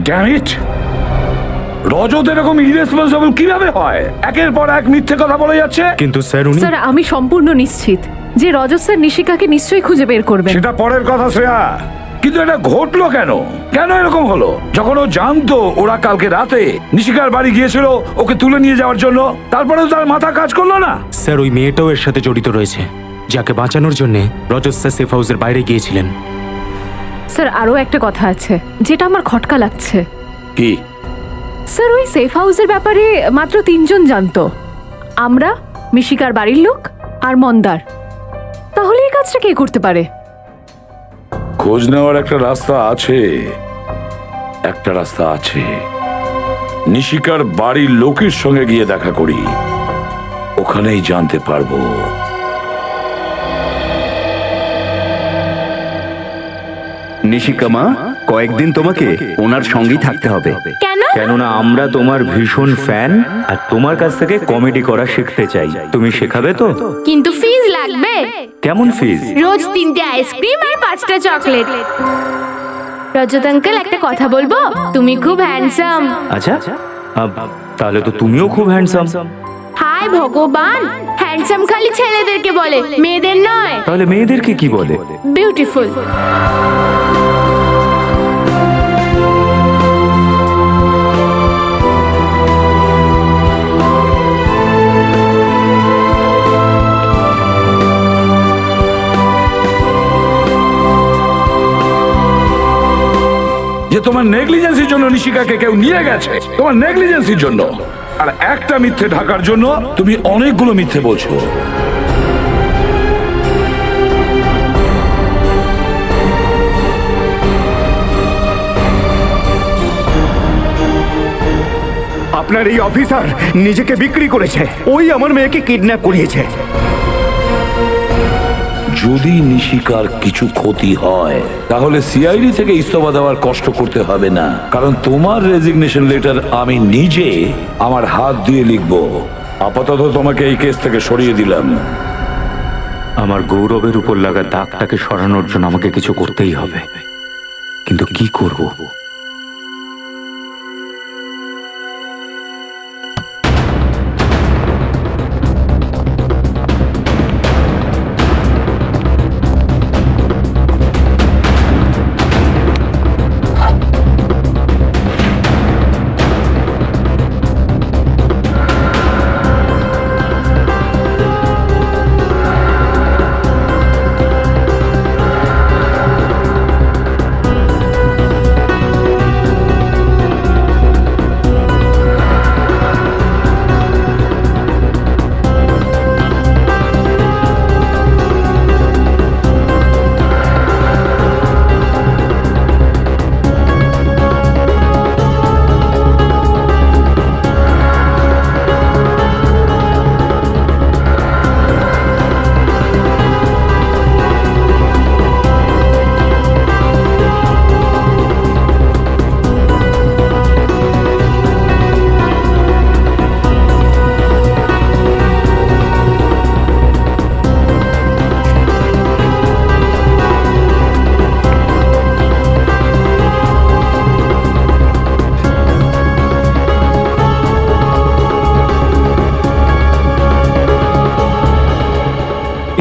Damn it! রজত এরকম ইরেসপন্সিবল কিভাবে হয়? একের পর এক মিথ্যে কথা বলে যাচ্ছে। কিন্তু স্যার উনি... স্যার, আমি সম্পূর্ণ নিশ্চিত যে রজত স্যার নিশিকাকে নিশ্চয়ই খুঁজে বের করবেন। সেটা পরের কথা শ্রেয়া। কিন্তু এটা ঘটলো কেন? কেন এরকম হলো? যখন ও জানতো ওরা কালকে রাতে নিশিকার বাড়ি গিয়েছিল ওকে তুলে নিয়ে যাওয়ার জন্য, তারপরেও তার মাথা কাজ করলো না। স্যার ওই মেয়েটাও এর সাথে জড়িত রয়েছে, যাকে বাঁচানোর জন্য রজত স্যার সেফ হাউসের বাইরে গিয়েছিলেন। স্যার আরও একটা কথা আছে যেটা আমার খটকা লাগছে। কি? স্যার ওই সেফ হাউসের ব্যাপারে মাত্র 3 জন জানতো, আমরা, মিশিকার বাড়ির লোক আর মন্দার। তাহলে এই কাজটা কে করতে পারে? খোঁজ নেওয়ার একটা রাস্তা আছে, নিশিকার বাড়ির লোকের সঙ্গে গিয়ে দেখা করি, ওখানেই জানতে পারবো। নিশিকা মা, কয়েকদিন তোমাকে ওনার সঙ্গেই থাকতে হবে। কেন? কেননা আমরা তোমার ভীষণ ফ্যান আর তোমার কাছ থেকে কমেডি করা শিখতে চাই। তুমি শেখাবে তো? কিন্তু ফিজ লাগবে। কেমন ফিজ? রোজ 3টে আইসক্রিম আর 5টা চকলেট। রজত আঙ্কেল, একটা কথা বলবো? তুমি খুব হ্যান্ডসাম। আচ্ছা, তাহলে তো তুমিও খুব হ্যান্ডসাম। হায় ভগবান, হ্যান্ডসাম খালি ছেলেদেরকে বলে, মেয়েদের নয়। তাহলে মেয়েদেরকে কি বলে? বিউটিফুল। যে তোমার নেগলিজেন্সির জন্য নিশিকাকে কেউ নিয়ে গেছে, তোমার নেগলিজেন্সির জন্য। আর একটা মিথ্যে ঢাকার জন্য তুমি অনেকগুলো মিথ্যে বলছো। আপনার এই অফিসার নিজেকে বিক্রি করেছে, ওই আমার মেয়েকে কিডন্যাপ করিয়েছে। যদি নিশিকার কিছু ক্ষতি হয় তাহলে সিআইডি থেকে ইস্তফা দেওয়ার কষ্ট করতে হবে না, কারণ তোমার রেজিগনেশন লেটার আমি নিজে আমার হাত দিয়ে লিখব। আপাতত তোমাকে এই কেস থেকে সরিয়ে দিলাম। আমার গৌরবের উপর লাগা দাগটাকে সরানোর জন্য আমাকে কিছু করতেই হবে, কিন্তু কি করব?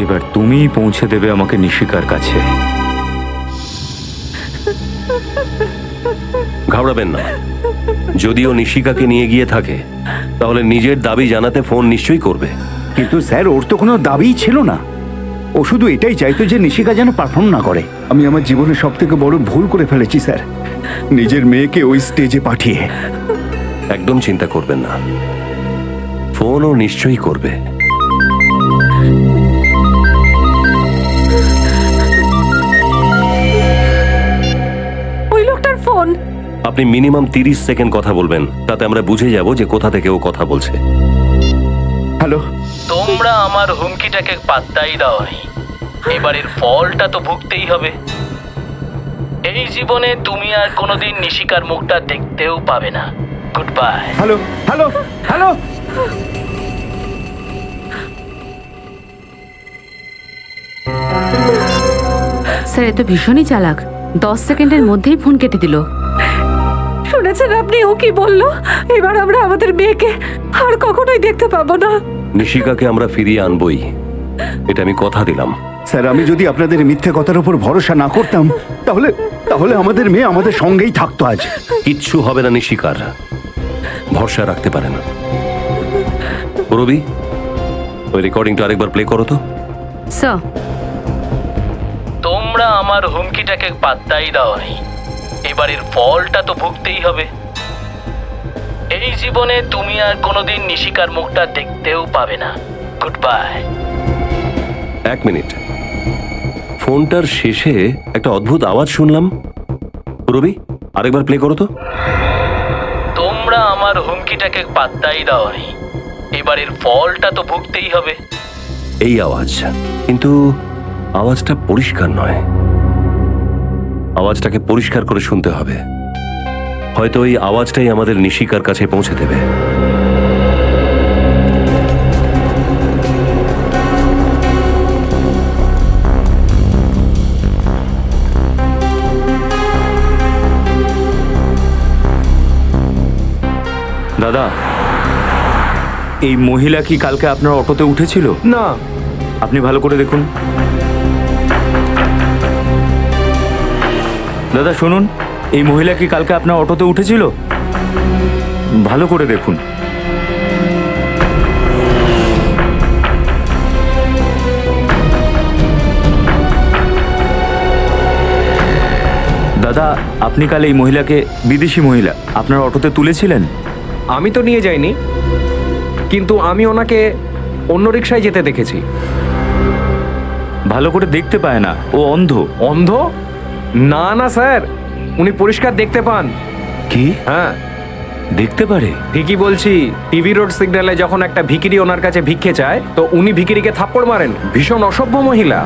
এবার তুমিই পৌঁছে দেবে আমাকে নিশিকার কাছে। ঘাবড়াবেন না, যদিও নিশিকাকে নিয়ে গিয়ে থাকে তাহলে নিজের দাবি জানাতে ফোন নিশ্চয়ই করবে। কিন্তু স্যার, ওর তো কোনো দাবিই ছিল না। ও শুধু এটাই চাইতো যে নিশিকা যেন পারফর্ম না করে। আমি আমার জীবনে সব থেকে বড় ভুল করে ফেলেছি স্যার, নিজের মেয়েকে ওই স্টেজে পাঠিয়ে। একদম চিন্তা করবেন না, ফোনও নিশ্চয়ই করবে। ওই লোকটার ফোন। আপনি মিনিমাম 30 সেকেন্ড কথা বলবেন, তাতে আমরা বুঝে যাব যে কোথা থেকে ও কথা বলছে। হ্যালো। তোমরা আমার হুমকিটাকে পাত্তাই দাওনি, এবারের ফলটা তো ভুগতেই হবে। এই জীবনে তুমি আর কোনোদিন নিশিকার মুখটা দেখতেও পাবে না। Good bye. Hello hello hello. Sir এ তো ভীষণই চালাক, 10 সেকেন্ডের মধ্যেই ফোন কেটে দিল। শুনেছেন আপনি ও কি বলল? এবার আমরা আমাদের মেয়েকে আর কখনোই দেখতে পাবো না। নিশিকাকে আমরা ফিরিয়ে আনবই, এটা আমি কথা দিলাম। স্যার, আমি যদি আপনাদের মিথ্যে কথার উপর ভরসা না করতাম তাহলে তাহলে আমাদের মেয়ে আমাদের সঙ্গেই থাকতো আজ। কিচ্ছু হবে না নিশিকার, ভরসা রাখতে পারে না। রবি, ওই রেকর্ডিংটা আরেকবার প্লে করো তো। স্যার, তোমরা আমার হুমকিটাকে পাত্তাই দাওনি, এবারের ফলটা তো ভুগতেই হবে। এই জীবনে তুমি আর কোনোদিন নিশিকার মুখটা দেখতেও পাবে না। Good by. এক মিনিট, ফোনটার শেষে একটা অদ্ভুত আওয়াজ শুনলাম। রবি, আরেকবার প্লে করো তো। তোমরা আমার হুমকিটাকে পাত্তাই দাওনি, এবারের ফলটা তো ভুগতেই হবে। এই আওয়াজ, কিন্তু আওয়াজটা পরিষ্কার নয়। আওয়াজটাকে পরিষ্কার করে শুনতে হবে। হয়তো ওই আওয়াজটাই আমাদের নিশিকার কাছে পৌঁছে দেবে। দাদা, এই মহিলা কি কালকে আপনার অটোতে উঠেছিল? না। আপনি ভালো করে দেখুন। দাদা শুনুন, এই মহিলা কি কালকে আপনার অটোতে উঠেছিল? ভালো করে দেখুন। দাদা, আপনি কাল এই মহিলাকে, বিদেশি মহিলা, আপনার অটোতে তুলেছিলেন? আমি তো নিয়ে যাইনি, কিন্তু আমি ওনাকে অন্য রিকশায় যেতে দেখেছি। ভালো করে দেখতে পায় না, ও অন্ধ। অন্ধ? না না স্যার, উনি পরিষ্কার দেখতে পান। কি? হ্যাঁ, দেখতে পারে? ঠিকই বলছি। টিভি রোড সিগন্যালে যখন একটা ভিখিরি ওনার কাছে ভিক্ষে চায়, তো উনি ভিখিরিকে থাপ্পড় মারেন। ভীষণ অসভ্য মহিলা।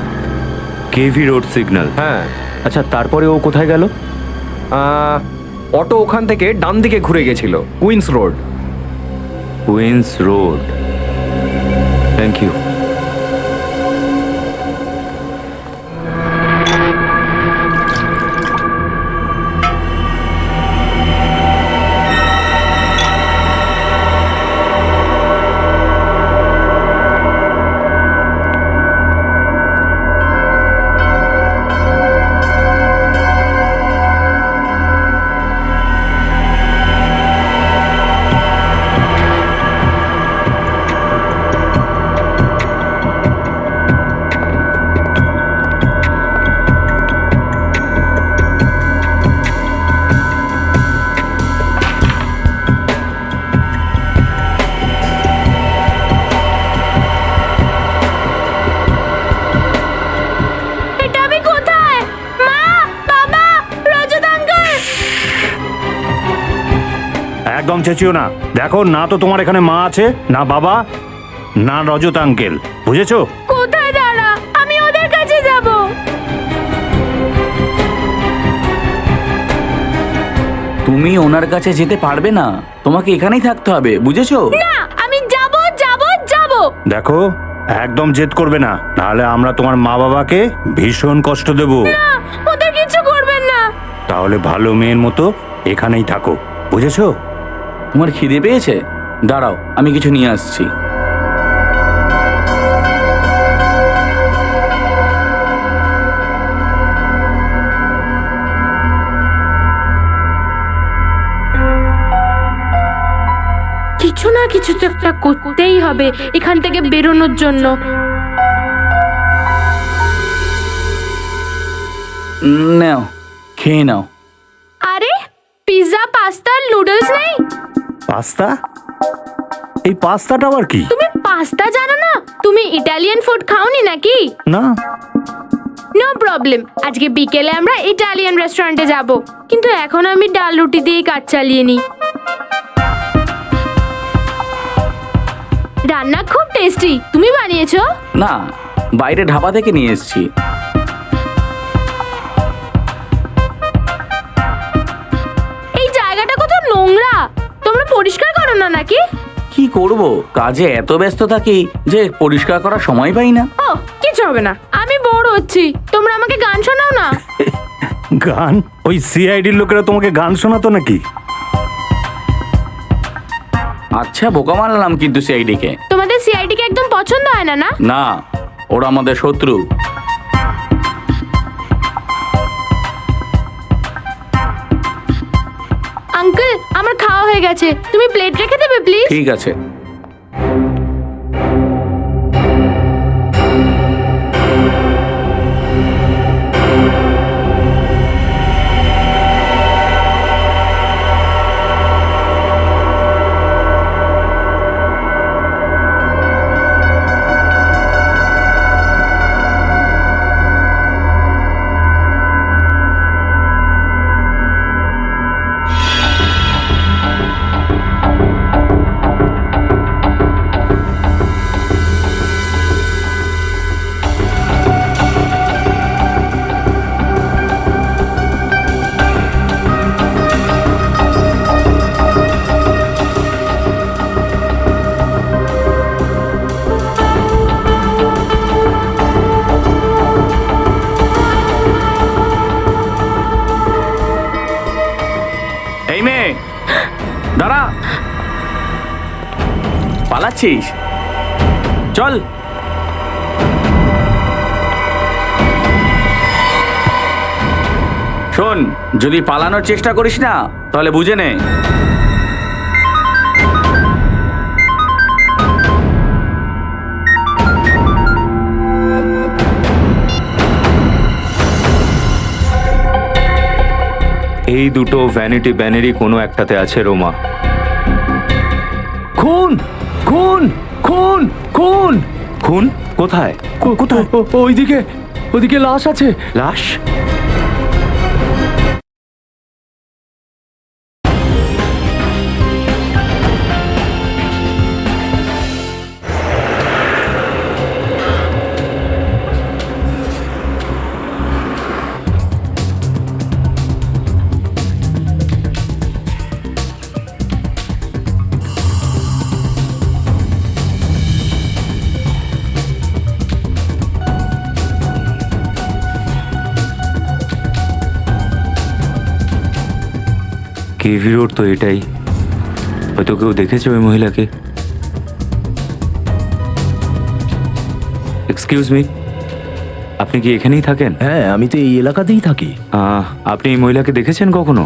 KV road signal? হ্যাঁ। আচ্ছা, তারপরে ও কোথায় গেল? অটো ওখান থেকে ডান দিকে ঘুরে গেছিল, Queens road. Queens road. Thank you. একদম চেঁচিও না। দেখো, না তো তোমার এখানে মা আছে, না বাবা, না রজত আঙ্কেল, বুঝেছো? কোথায় দাঁড়া, আমি ওদের কাছে যাব। তুমি ওনার কাছে যেতে পারবে না, তোমাকে এখানেই থাকতে হবে, বুঝেছো? না, আমি যাব যাব যাব। দেখো, একদম জেদ করবে না, নাহলে আমরা তোমার মা বাবাকে ভীষণ কষ্ট দেব। না, ওদের কিছু করবেন না। তাহলে ভালো মেয়ের মতো এখানেই থাকো, বুঝেছো? তোমার খিদে পেয়েছে? দাঁড়াও, আমি কিছু নিয়ে আসছি। কিছু না কিছু তো একটা করতেই হবে এখান থেকে বেরোনোর জন্য। নাও, খেয়ে নাও। আরে, পিৎজা, পাস্তা, নুডলস নেই? পাস্তা? এই পাস্তাটা আবার কি? তুমি পাস্তা জানো না? তুমি ইটালিয়ান ফুড খাওনি নাকি? না। নো প্রবলেম, আজকে বিকেলে আমরা ইটালিয়ান রেস্টুরেন্টে যাব, কিন্তু এখন আমি ডাল রুটি দিয়েই কাজ চালিয়ে নিই। রান্না খুব টেস্টি। তুমি বানিয়েছো? না, বাইরে ধাবা থেকে নিয়ে এসেছি। এই জায়গাটা কত নোংরা, তোমরা পরিষ্কার করো না নাকি? কি করব, কাজে এত ব্যস্ত থাকি যে পরিষ্কার করার সময় পাই না। ও, কিছু হবে না, আমি বোর হচ্ছি, তোমরা আমাকে গান শোনাও না। গান? ওই সিআইডির লোকেরা তোমাকে গান শোনাতো নাকি? আচ্ছা, বোকা মানলাম, কিন্তু সিআইডি কে। তোমাদের সিআইডি কে একদম পছন্দ হয় না? না না, ওরা আমাদের শত্রু। হয়ে গেছে, তুমি প্লেট রেখে দেবে প্লিজ? ঠিক আছে। এই মেয়ে দাঁড়া, পালাচ্ছিস? চল। শোন, যদি পালানোর চেষ্টা করিস না তাহলে বুঝে নে এই দুটো ভ্যানিটি ব্যানেরই কোনো একটাতে আছে রোমা। খুন খুন খুন খুন খুন কোথায়? কোথায়? ওইদিকে, ওইদিকে লাশ আছে। লাশ? কেভি রোড তো এটাই। হয়তো কেউ দেখেছে ওই মহিলাকে। এক্সকিউজ মি, আপনি কি এখানেই থাকেন? হ্যাঁ, আমি তো এই এলাকাতেই থাকি। আপনি এই মহিলাকে দেখেছেন কখনো?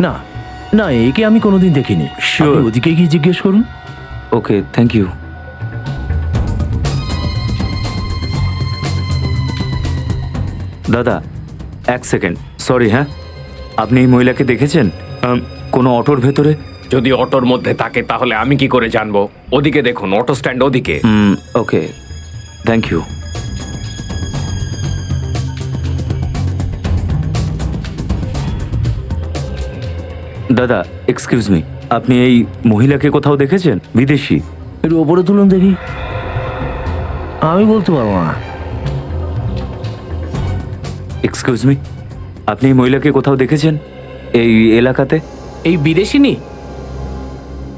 না না, একে আমি কোনোদিন দেখিনি। Sure. আপনি ওদিকে গিয়ে জিজ্ঞেস করুন। ওকে, থ্যাংক ইউ। দাদা, এক সেকেন্ড, সরি। হ্যাঁ, আপনি এই মহিলাকে দেখেছেন কোনো অটোর ভেতরে? যদি অটোর মধ্যে থাকে তাহলে আমি কি করে জানবো? ওদিকে দেখুন, অটো স্ট্যান্ড ওদিকে। ওকে, থ্যাংক ইউ। দাদা, এক্সকিউজ মি, আপনি এই মহিলাকে কোথাও দেখেছেন? বিদেশি? একটু ওপরে তুলুন দেখি। আমি বলতে পারবো না। এক্সকিউজ মি, আপনি এই মহিলাকে কোথাও দেখেছেন এই এলাকাতে? এই বিদেশিনী?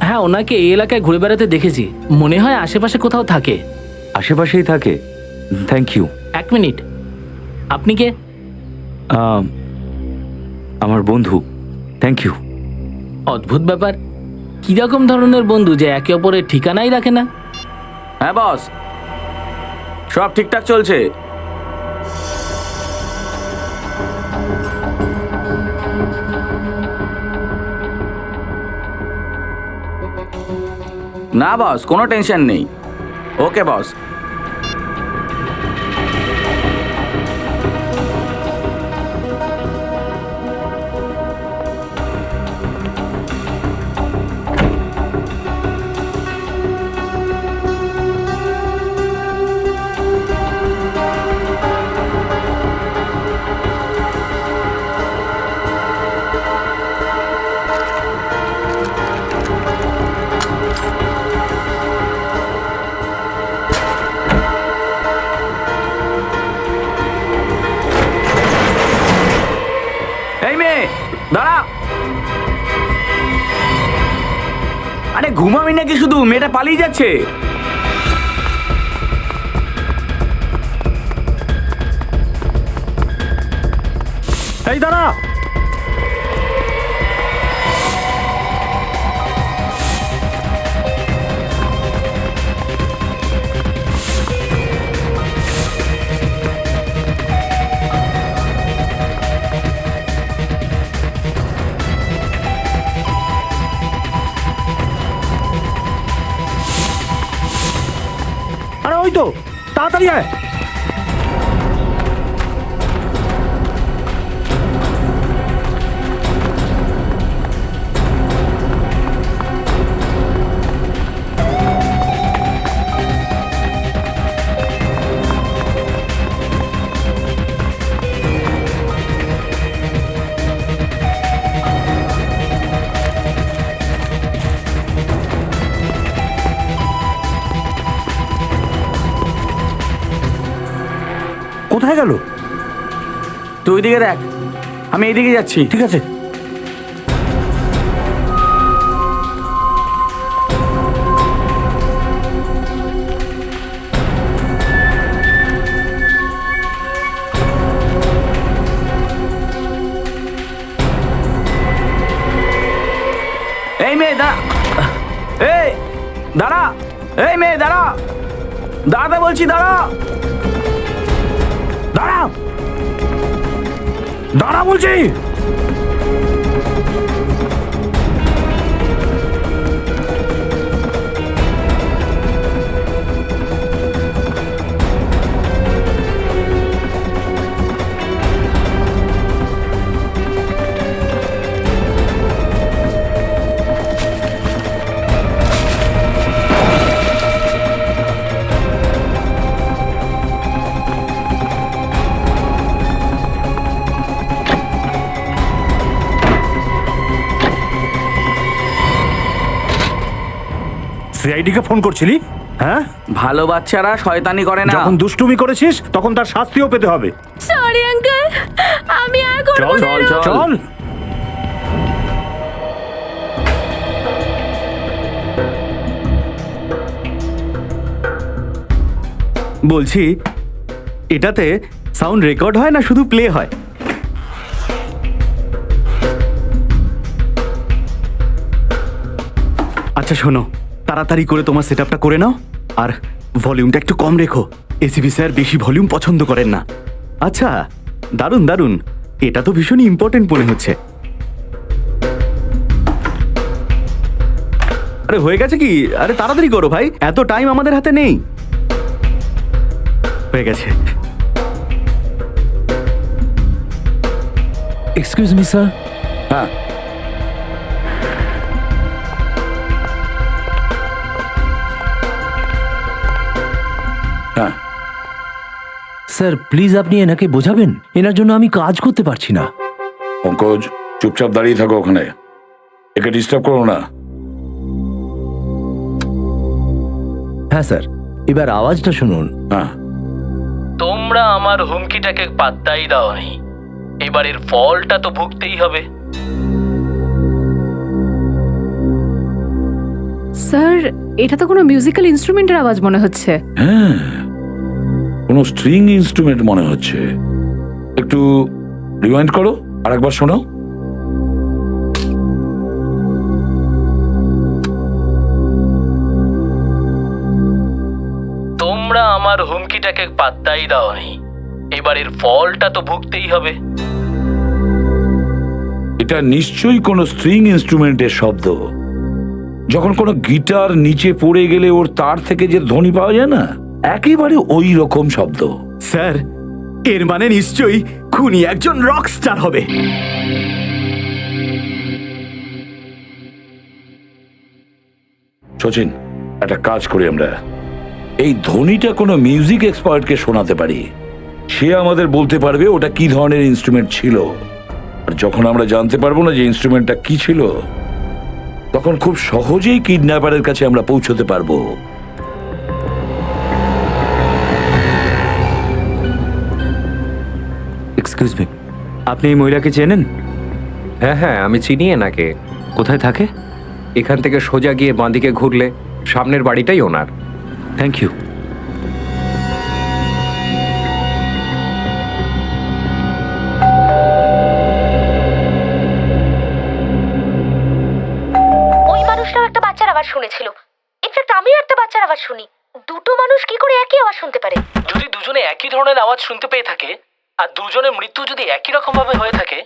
হ্যাঁ, ওনাকে এই এলাকায় ঘুরে বেড়াতে দেখেছি। মনে হয় আশেপাশে কোথাও থাকে। আশেপাশেই থাকে? Thank you. এক মিনিট, আপনি কে? আমার বন্ধু। Thank you. অদ্ভুত ব্যাপার, কিরকম ধরনের বন্ধু যে একে অপরের ঠিকানাই রাখে না। হ্যাঁ বস, সব ঠিকঠাক চলছে। না বস, কোনো টেনশন নেই। ওকে বস। দাঁড়া। আরে ঘুমাবি নাকি শুধু? মেয়েটা পালিয়ে যাচ্ছে। এই দাঁড়া। তাড়াতাড়ি আয়। কোথায় গেল? তুই দিকে দেখ, আমি এইদিকে যাচ্ছি। ঠিক আছে। এই মেয়ে দাঁড়া, এই দাঁড়া, এই মেয়ে দাঁড়া, দাঁড়াতে বলছি, দাঁড়া, দাঁড়া, দাঁড়া বলছি। সিআইডি কে ফোন করছিলি? হ্যাঁ, ভালো বাচ্চারা শয়তানি করে না। যখন দুষ্টুমি করেছিস তখন তার শাস্তিও পেতে হবে। সরি আঙ্কেল, আমি আর করব চল না। চল চল। বলছি, এটাতে সাউন্ড রেকর্ড হয় না শুধু প্লে হয়? আচ্ছা শোনো, তাড়াতাড়ি করে তোমার সেটআপটা করে নাও, আর ভলিউমটা একটু কম রেখো। এসিপি স্যার বেশি ভলিউম পছন্দ করেন না। আচ্ছা, দারুণ দারুণ, এটা তো ভীষণই ইম্পর্টেন্ট মনে হচ্ছে। আরে হয়ে গেছে কি? আরে তাড়াতাড়ি করো ভাই, এত টাইম আমাদের হাতে নেই। হয়ে গেছে। Excuse me sir. হ্যাঁ, হ্যাঁ, স্যার প্লিজ আপনি এনাকে বোঝাবেন, এনার জন্য আমি কাজ করতে পারছি না। পঙ্কজ চুপচাপ দাঁড়িয়ে থাকো ওখানে, একে ডিস্টার্ব করো না। হ্যাঁ স্যার, এবার আওয়াজটা শুনুন। হ্যাঁ, তোমরা আমার হুমকিটাকে পাত্তাই দাওনি, এবারের ফলটা তো ভুগতেই হবে। স্যার, এটা তো কোনো মিউজিক্যাল ইনস্ট্রুমেন্টের আওয়াজ মনে হচ্ছে। হ্যাঁ, কোনো স্ট্রিং ইনস্ট্রুমেন্ট মনে হচ্ছে। একটু রিওয়াইন্ড করো, আরেকবার শোনাও। তোমরা আমার হুমকিটাকে পাত্তাই দাওনি, এবারের ফলটা তো ভুগতেই হবে। এটা নিশ্চয়ই কোনো স্ট্রিং ইনস্ট্রুমেন্টের শব্দ। যখন কোনো গিটার নিচে পড়ে গেলে ওর তার থেকে যে ধ্বনি পাওয়া যায় না, একেবারে ওই রকম শব্দ। স্যার, এর মানে নিশ্চয়ই খুনি একজন রক স্টার হবে। সচিন, একটা কাজ করি আমরা, এই ধ্বনিটা কোনো মিউজিক এক্সপার্টকে শোনাতে পারি। সে আমাদের বলতে পারবে ওটা কি ধরনের ইনস্ট্রুমেন্ট ছিল। আর যখন আমরা জানতে পারবো না যে ইনস্ট্রুমেন্টটা কি ছিল, তখন খুব সহজেই কিডন্যাপারের কাছে আমরা পৌঁছতে পারবো। এক্সকিউজ মি, আপনি এই মহিলাকে চেনেন? হ্যাঁ হ্যাঁ, আমি চিনি এনাকে। কোথায় থাকে? এখান থেকে সোজা গিয়ে বাঁদিকে ঘুরলে সামনের বাড়িটাই ওনার। Thank you. ওই মানুষটাও একটা বাচ্চার আওয়াজ শুনেছিল। ইনফ্যাক্ট আমিও একটা বাচ্চার আওয়াজ শুনি। দুটো মানুষ কি করে একই আওয়াজ শুনতে পারে? যদি দুজনে একই ধরনের আওয়াজ শুনতে পেয়ে থাকে আর দুজনের মৃত্যু যদি একই রকম ভাবে হয়ে থাকে,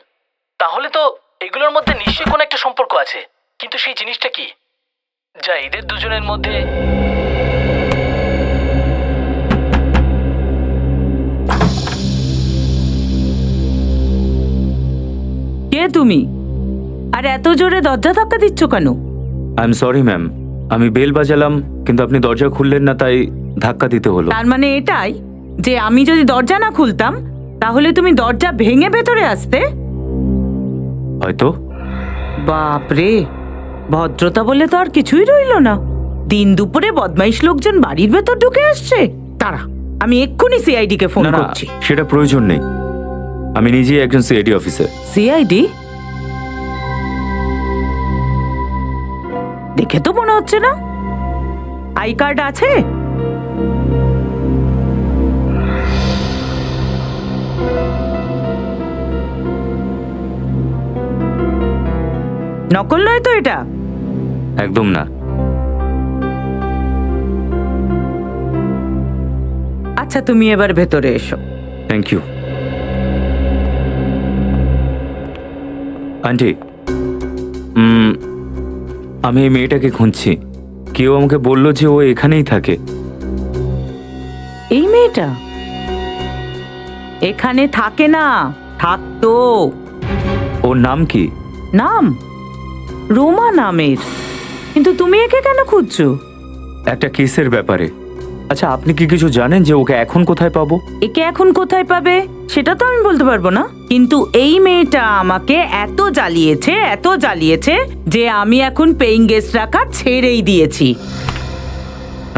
তাহলে তো এগুলোর মধ্যে নিশ্চয়ই কোনো একটা সম্পর্ক আছে। কিন্তু সেই জিনিসটা কি যা এদের দুজনের মধ্যে তুমি? আর এত জোরে দরজা ধাক্কা দিচ্ছ কেন? আই এম সরি ম্যাম, আমি বেল বাজালাম কিন্তু আপনি দরজা খুললেন না, তাই ধাক্কা দিতে হলো। তার মানে এটাই যে আমি যদি দরজা না খুলতাম তাহলে তুমি দরজা ভেঙে ভেতরে আসতে? হয়তো। বাপরে, ভদ্রতা বলে তো আর কিছুই রইলো না। দিন দুপুরে বদমাইশ লোকজন বাড়ির ভেতর ঢুকে আসছে। তারা, আমি এক্ষুনি সিআইডি কে ফোন না না, করছি। সেটা প্রয়োজন নেই, আমি নিজেই একজন সিআইডি অফিসার। সিআইডি? দেখে তো মনে হচ্ছে না। আই কার্ড আছে? নকল নয় তো এটা? একদম না। আচ্ছা, তুমি এবার ভেতরে এসো। Thank you. আন্টি, আমি এই মেয়েটাকে খুঁজছি। কেউ আমাকে বললো যে ও এখানেই থাকে। এই মেয়েটা এখানে থাকে না, থাকতো। ওর নাম কি? নাম রোমা নামের। কিন্তু তুমি একে কেন খুঁজছো? একটা কেসের ব্যাপারে। আচ্ছা, আপনি কি কিছু জানেন যে ওকে এখন কোথায় পাবো? একে এখন কোথায় পাবে সেটা তো আমি বলতে পারবো না, কিন্তু এই মেয়েটা আমাকে এত জ্বালিয়েছে যে আমি এখন পেইং গেস্ট রাখা ছেড়েই দিয়েছি।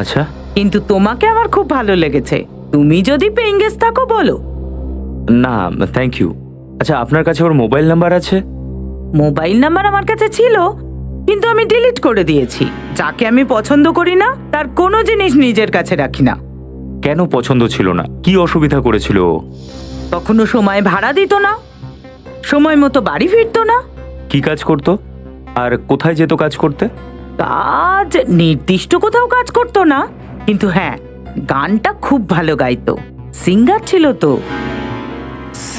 আচ্ছা, কিন্তু তোমাকে আমার খুব ভালো লেগেছে। তুমি যদি পেইং গেস্ট থাকো বলো। না থ্যাংক ইউ। আচ্ছা, আপনার কাছে ওর মোবাইল নাম্বার আছে? মোবাইল নাম্বার আমার কাছে ছিল, কিন্তু আমি ডিলিট করে দিয়েছি। যাকে আমি পছন্দ করি না তার কোনো জিনিস নিজের কাছে রাখি না। কেন পছন্দ ছিল না? কি অসুবিধা করেছিল ও? কখনো সময় ভাড়া দিত না, সময় মতো বাড়ি ফিরতো না। কি কাজ করতো আর কোথায় যেত কাজ করতে? কাজ নির্দিষ্ট কোথাও কাজ করতো না, কিন্তু হ্যাঁ, গানটা খুব ভালো গাইতো। সিঙ্গার ছিল তো।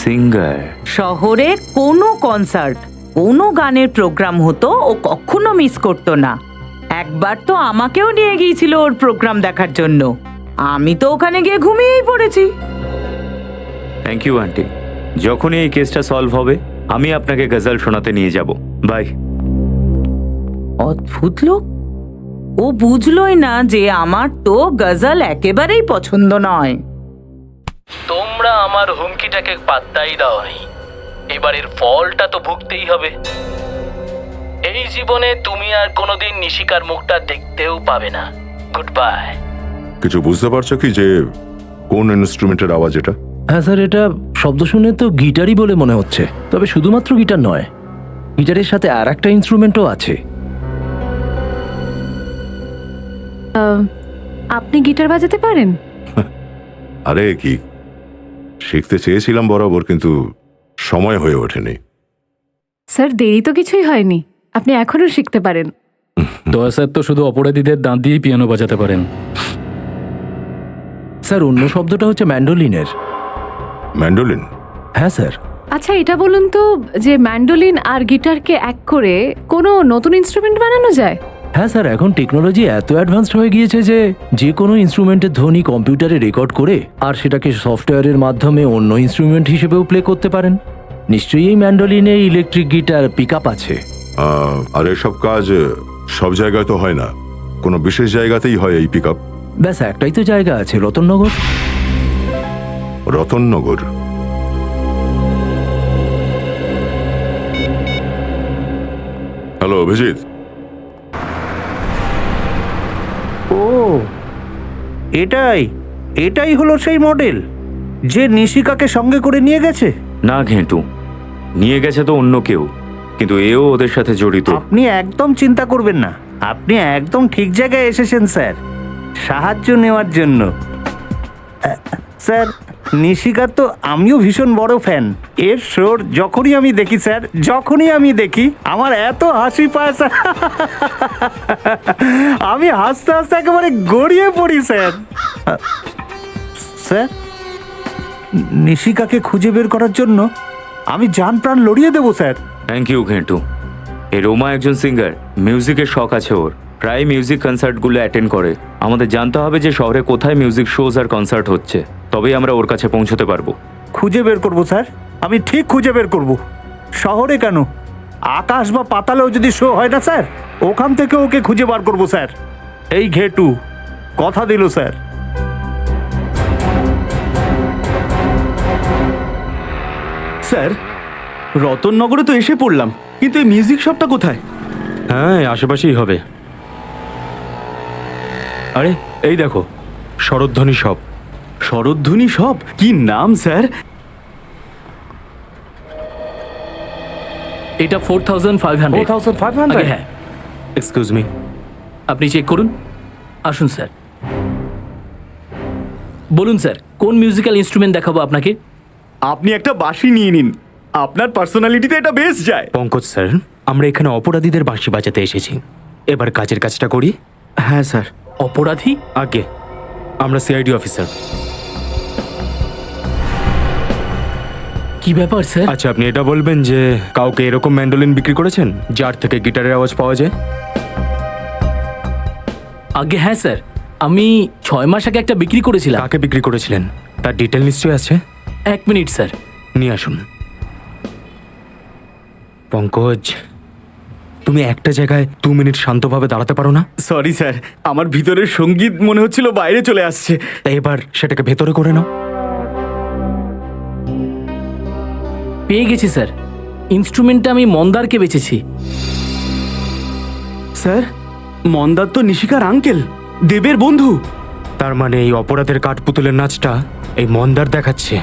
সিঙ্গার? শহরে কোনো কনসার্ট, কোনো গানের প্রোগ্রাম হতো ও কখনো মিস করতো না। একবার তো আমাকেও নিয়ে গিয়েছিল ওর প্রোগ্রাম দেখার জন্য। আমি তো ওখানে গিয়ে ঘুমিয়েই পড়েছি। Thank you aunty. যখনই এই কেসটা সলভ হবে আমি আপনাকে গজল শোনাতে নিয়ে যাব। বাই। অদ্ভুত লোক, ও বুঝলোই না যে আমার তো গজল একেবারেই পছন্দ নয়। তোমরা আমার হুমকিটাকে পাত্তাই দাওনি, এবারের ফলটা তো ভুগতেই হবে। এই জীবনে তুমি আর কোনোদিন নিশিকার মুখটা দেখতেও পাবে না। Good by. কিছু বুঝতে পারছো কি যে কোন ইনস্ট্রুমেন্টের আওয়াজ এটা? হ্যাঁ স্যার, এটা শব্দ শুনে তো গিটারই বলে মনে হচ্ছে। তবে শুধুমাত্র গিটার নয়, গিটারের সাথে আর একটা ইনস্ট্রুমেন্টও আছে। আপনি গিটার বাজাতে পারেন? আরে কি, শিখতে চেয়েছিলাম বরাবর, কিন্তু সময় হয়ে ওঠেনি। স্যার, দেরি তো কিছুই হয়নি, আপনি এখনো শিখতে পারেন। দয়া স্যার তো শুধু অপরাধীদের দাঁত দিয়েই পিয়ানো বাজাতে পারেন। স্যার, অন্য শব্দটা হচ্ছে ম্যান্ডোলিনের। ম্যান্ডোলিন? হ্যাঁ স্যার। আচ্ছা, এটা বলুন তো যে ম্যান্ডোলিন আর গিটারকে এক করে কোনো নতুন ইনস্ট্রুমেন্ট বানানো যায়? হ্যাঁ স্যার, এখন টেকনোলজি এত অ্যাডভান্সড হয়ে গিয়েছে যে যে কোনো ইনস্ট্রুমেন্টের ধ্বনি কম্পিউটারে রেকর্ড করে আর সেটাকে সফটওয়্যারের মাধ্যমে অন্য ইনস্ট্রুমেন্ট হিসেবেও প্লে করতে পারেন। নিশ্চয়ই এই ম্যান্ডোলিনে ইলেকট্রিক গিটার পিক আপ আছে। আর এসব কাজ সব জায়গায় তো হয় না, কোনো বিশেষ জায়গাতেই হয় এই পিক আপ। ব্যাস একটাই তো জায়গা আছে, রতননগর। রতননগর? হ্যালো অভিজিৎ। ও, এটাই হলো সেই মডেল যে নিশিকাকে সঙ্গে করে নিয়ে গেছে? না ঘেঁটু, নিয়ে গেছে তো অন্য কেউ, কিন্তু এও ওদের সাথে জড়িত। আপনি একদম চিন্তা করবেন না, আপনি একদম ঠিক জায়গায় এসেছেন স্যার, সাহায্য নেওয়ার জন্য। স্যার, নিশিকার তো আমিও ভীষণ বড় ফ্যান। এর শোর যখনই আমি দেখি স্যার, আমার এত হাসি পায় স্যার, আমি হাসতে হাসতে একেবারে গড়িয়ে পড়ি স্যার। স্যার, নিশিকাকে খুঁজে বের করার জন্য আমি জান প্রাণ লড়িয়ে দেবো স্যার। Thank you ঘেঁটু। এই রোমা একজন সিঙ্গার, মিউজিকের শখ আছে ওর, প্রায় মিউজিক কনসার্টগুলো অ্যাটেন্ড করে। আমাদের জানতে হবে যে শহরে কোথায় মিউজিক শোজ আর কনসার্ট হচ্ছে, তবেই আমরা ওর কাছে পৌঁছতে পারবো। খুঁজে বের করবো স্যার, আমি ঠিক খুঁজে বের করবো। শহরে কেন, আকাশ বা পাতালেও যদি শো হয় না স্যার, ওখান থেকে ওকে খুঁজে বার করবো স্যার। এই ঘেটু কথা দিল স্যার। স্যার, রতননগরে তো এসে পড়লাম, কিন্তু এই মিউজিক শপটা কোথায়? হ্যাঁ, আশেপাশেই হবে। আরে এই দেখো, শরৎধ্বনি শপ। শরৎধ্বনি শপ? কি নাম স্যার? এটা 4500। 4500? হ্যাঁ। এক্সকিউজ মি, আপনি চেক করুন। আসুন স্যার। বলুন স্যার, কোন মিউজিক্যাল ইনস্ট্রুমেন্ট দেখাবো আপনাকে? আপনি একটা বাঁশি নিয়ে নিন, আপনার পার্সোনালিটিতে এটা বেশ যায়। পঙ্কজ স্যার, আমরা এখানে অপরাধীদের বাঁশি বাজাতে এসেছি। এবার কাজের কাজটা করি। হ্যাঁ স্যার। অপরাধী? আগে আমরা সিআইডি অফিসার। কি ব্যাপার স্যার? আচ্ছা, আপনি এটা বলবেন যে কাউকে এরকম ম্যান্ডোলিন বিক্রি করেছেন যার থেকে গিটারের আওয়াজ পাওয়া যায়? আগে হ্যাঁ স্যার, আমি 6 মাস আগে একটা বিক্রি করেছিলাম। কাকে বিক্রি করেছিলেন তার ডিটেল নিশ্চয়ই আছে। 1 মিনিট স্যার। নিয়ে আসুন। পঙ্কজ, তুমি একটা জায়গায় 2 মিনিট শান্তভাবে দাঁড়াতে পারো না? সরি স্যার, আমার ভিতরের সঙ্গীত মনে হচ্ছিল বাইরে চলে আসছে। তাই এবার সেটাকে ভেতরে করে নাও। পেয়ে গেছি স্যার, ইনস্ট্রুমেন্টটা আমি মন্দারকে বেচেছি। স্যার, মন্দার তো নিশিকার আঙ্কেল, দেবের বন্ধু। তার মানে এই অপরাধের কাঠপুতুলের নাচটা এই মন্দার দেখাচ্ছে।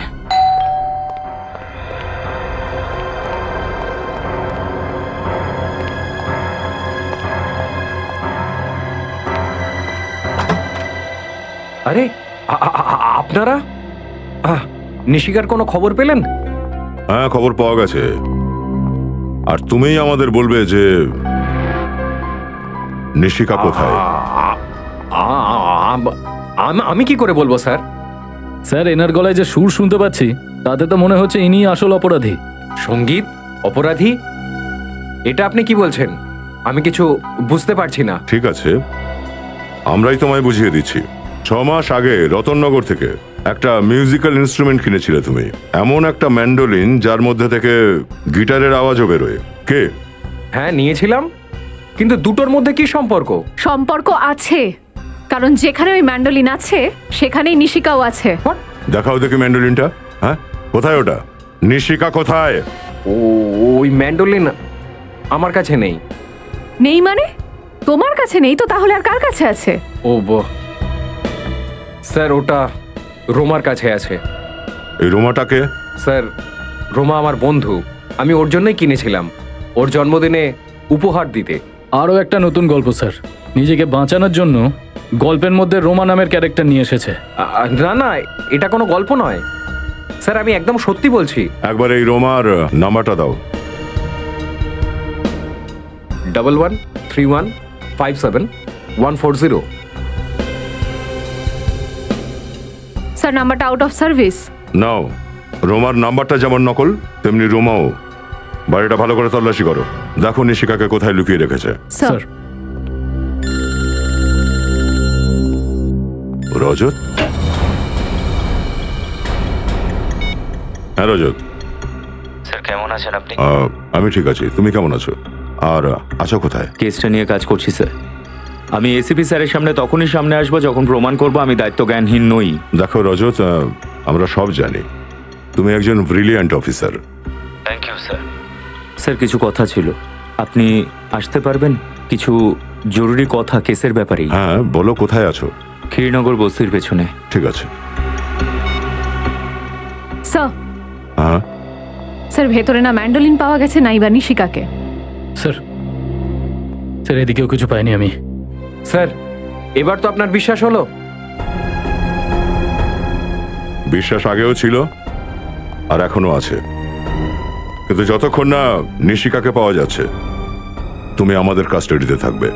আরে আপনারা নিশিকার কোনো খবর পেলেন? হ্যাঁ, খবর পাওয়া গেছে। আর তুমিই আমাদের বলবে যে নিশিকা কোথায়। আমি কি করে বলবো স্যার? স্যার, এনার গলায় যে সুর শুনতে পাচ্ছি তাতে তো মনে হচ্ছে ইনি আসল অপরাধী। সঙ্গীত অপরাধী? এটা আপনি কি বলছেন? আমি কিছু বুঝতে পারছি না। ঠিক আছে, আমরাই তোমায় বুঝিয়ে দিচ্ছি। 6 মাস আগে রতননগর থেকে একটা মিউজিক্যাল ইনস্ট্রুমেন্ট কিনেছিলে তুমি, এমন একটা ম্যান্ডোলিন যার মধ্যে থেকে গিটারের আওয়াজও বেরোয়। কে? হ্যাঁ, নিয়েছিলাম, কিন্তু দুটোর মধ্যে কি সম্পর্ক? সম্পর্ক আছে, কারণ যেখানে ওই ম্যান্ডোলিন আছে সেখানেই নিশিকাও আছে। দেখাও দেখি ম্যান্ডোলিনটা। হ্যাঁ, কোথায় ওটা? নিশিকা কোথায়? ওই ম্যান্ডোলিন আমার কাছে নেই। নেই মানে? তোমার কাছে নেই তো তাহলে আর কার কাছে আছে? স্যার, ওটা রোমার কাছে আছে। এই রোমাটাকে? স্যার, রোমা আমার বন্ধু, আমি ওর জন্যই কিনেছিলাম, ওর জন্মদিনে উপহার দিতে। আরও একটা নতুন গল্প স্যার, নিজেকে বাঁচানোর জন্য গল্পের মধ্যে রোমা নামের ক্যারেক্টার নিয়ে এসেছে। না না, এটা কোনো গল্প নয় স্যার, আমি একদম সত্যি বলছি। একবার এই রোমার নাম্বারটা দাও। 113157 স্যার, নাম্বারটা আউট অফ সার্ভিস। নাও, রোমার নাম্বারটা যেমন নকল তেমনি রোমাও। বাড়িটা ভালো করে তল্লাশি করো, দেখো নিশিকাকে কোথায় লুকিয়ে রেখেছে। স্যার। রজত? হ্যাঁ রজত। স্যার, কেমন আছেন আপনি? আমি ঠিক আছি, তুমি কেমন আছো? আর আছো কোথায়? কেসটা নিয়ে কাজ করছি স্যার। আমি এসিপি স্যারের সামনে তখনই সামনে আসবো যখন প্রমাণ করবো আমি দায়িত্ব জ্ঞানহীন নই। দেখো রজত, আমরা সব জানি তুমি একজন brilliant officer. Thank you sir. Sir, কিছু কথা ছিল, আপনি আসতে পারবেন? কিছু জরুরি কথা কেসের ব্যাপারেই। হ্যাঁ বলো, কোথায় আছো? ক্ষীরনগর বস্তির পেছনে। ঠিক আছে। স্যার। হ্যাঁ স্যার, ভেতরে না ম্যান্ডোলিন পাওয়া গেছে নাই বা নিশিকাকে। স্যার, স্যার এদিকেও কিছু পাইনি আমি। স্যার, এবার তো আপনার বিশ্বাস হলো? বিশ্বাস আগেও ছিল আর এখনো আছে, কিন্তু যতক্ষণ না নিশিকাকে পাওয়া যাচ্ছে তুমি আমাদের কাস্টাডিতে থাকবে।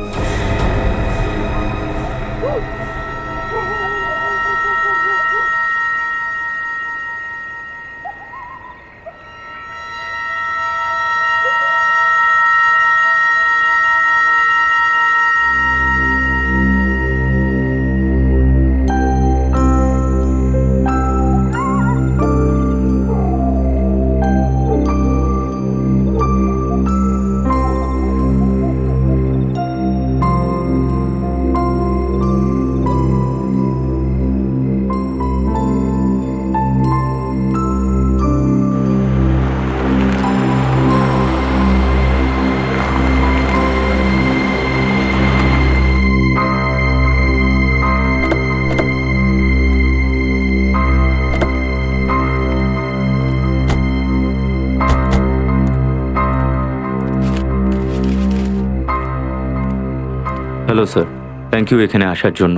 হ্যালো স্যার, থ্যাংক ইউ এখানে আসার জন্য।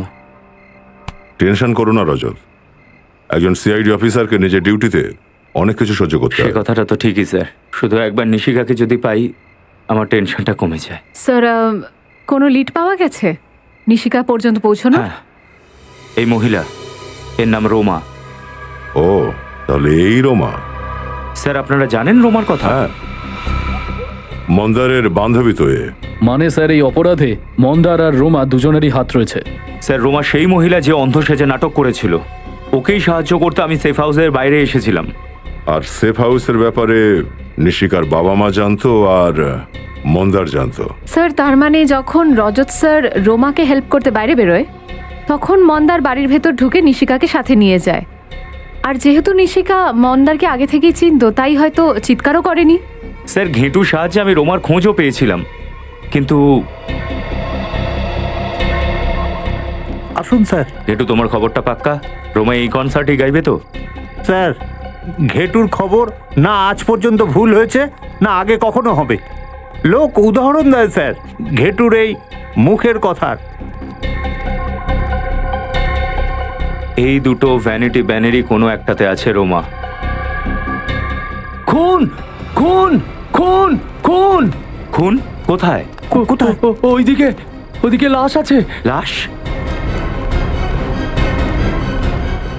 টেনশন করো না রজত, একজন সিআইডি অফিসারকে নিজের ডিউটিতে অনেক কিছু সহ্য করতে সে হয়। কথাটা তো ঠিকই স্যার, শুধু একবার নিশিকাকে যদি পাই আমার টেনশনটা কমে যায়। স্যার কোনো লিড পাওয়া গেছে নিশিকা পর্যন্ত পৌঁছানো? হ্যাঁ, এই মহিলা, এর নাম রোমা। ও, তাহলে এই রোমা। স্যার আপনারা জানেন রোমার কথা? হ্যাঁ, মন্দারের বান্ধবী তো এ। মানে স্যার এই অপরাধে মন্দার আর রোমা দুজনেরই হাত রয়েছে। স্যার রোমা সেই মহিলা যে অন্ধ সেজে নাটক করেছিল, ওকেই সাহায্য করতে আমি সেফ হাউসের বাইরে এসেছিলাম। আর সেফ হাউসের ব্যাপারে নিশিকার বাবা মা জানতো আর মন্দার জানতো। স্যার তার মানে যখন রজত স্যার রোমাকে হেল্প করতে বাইরে বেরোয় তখন মন্দার বাড়ির ভেতর ঢুকে নিশিকাকে সাথে নিয়ে যায়। আর যেহেতু নিশিকা মন্দারকে আগে থেকেই চিনতো তাই হয়তো চিৎকারও করেনি। স্যার ঘেঁটুর সাহায্যে আমি রোমার খোঁজও পেয়েছিলাম, কিন্তু আসুন স্যার। ঘেঁটু তোমার খবরটা পাক্কা? রোমা এই কনসার্টে গাইবে তো? স্যার ঘেটুর খবর না আজ পর্যন্ত ভুল হয়েছে না আগে কখনো হবে। লোক উদাহরণ দেয় স্যার ঘেটুর এই মুখের কথার। এই দুটো ভ্যানিটি ব্যানেরই কোনো একটাতে আছে রোমা। খুন খুন খুন খুন খুন কোথায়? কোথায়? ওইদিকে, ওইদিকে লাশ আছে। লাশ?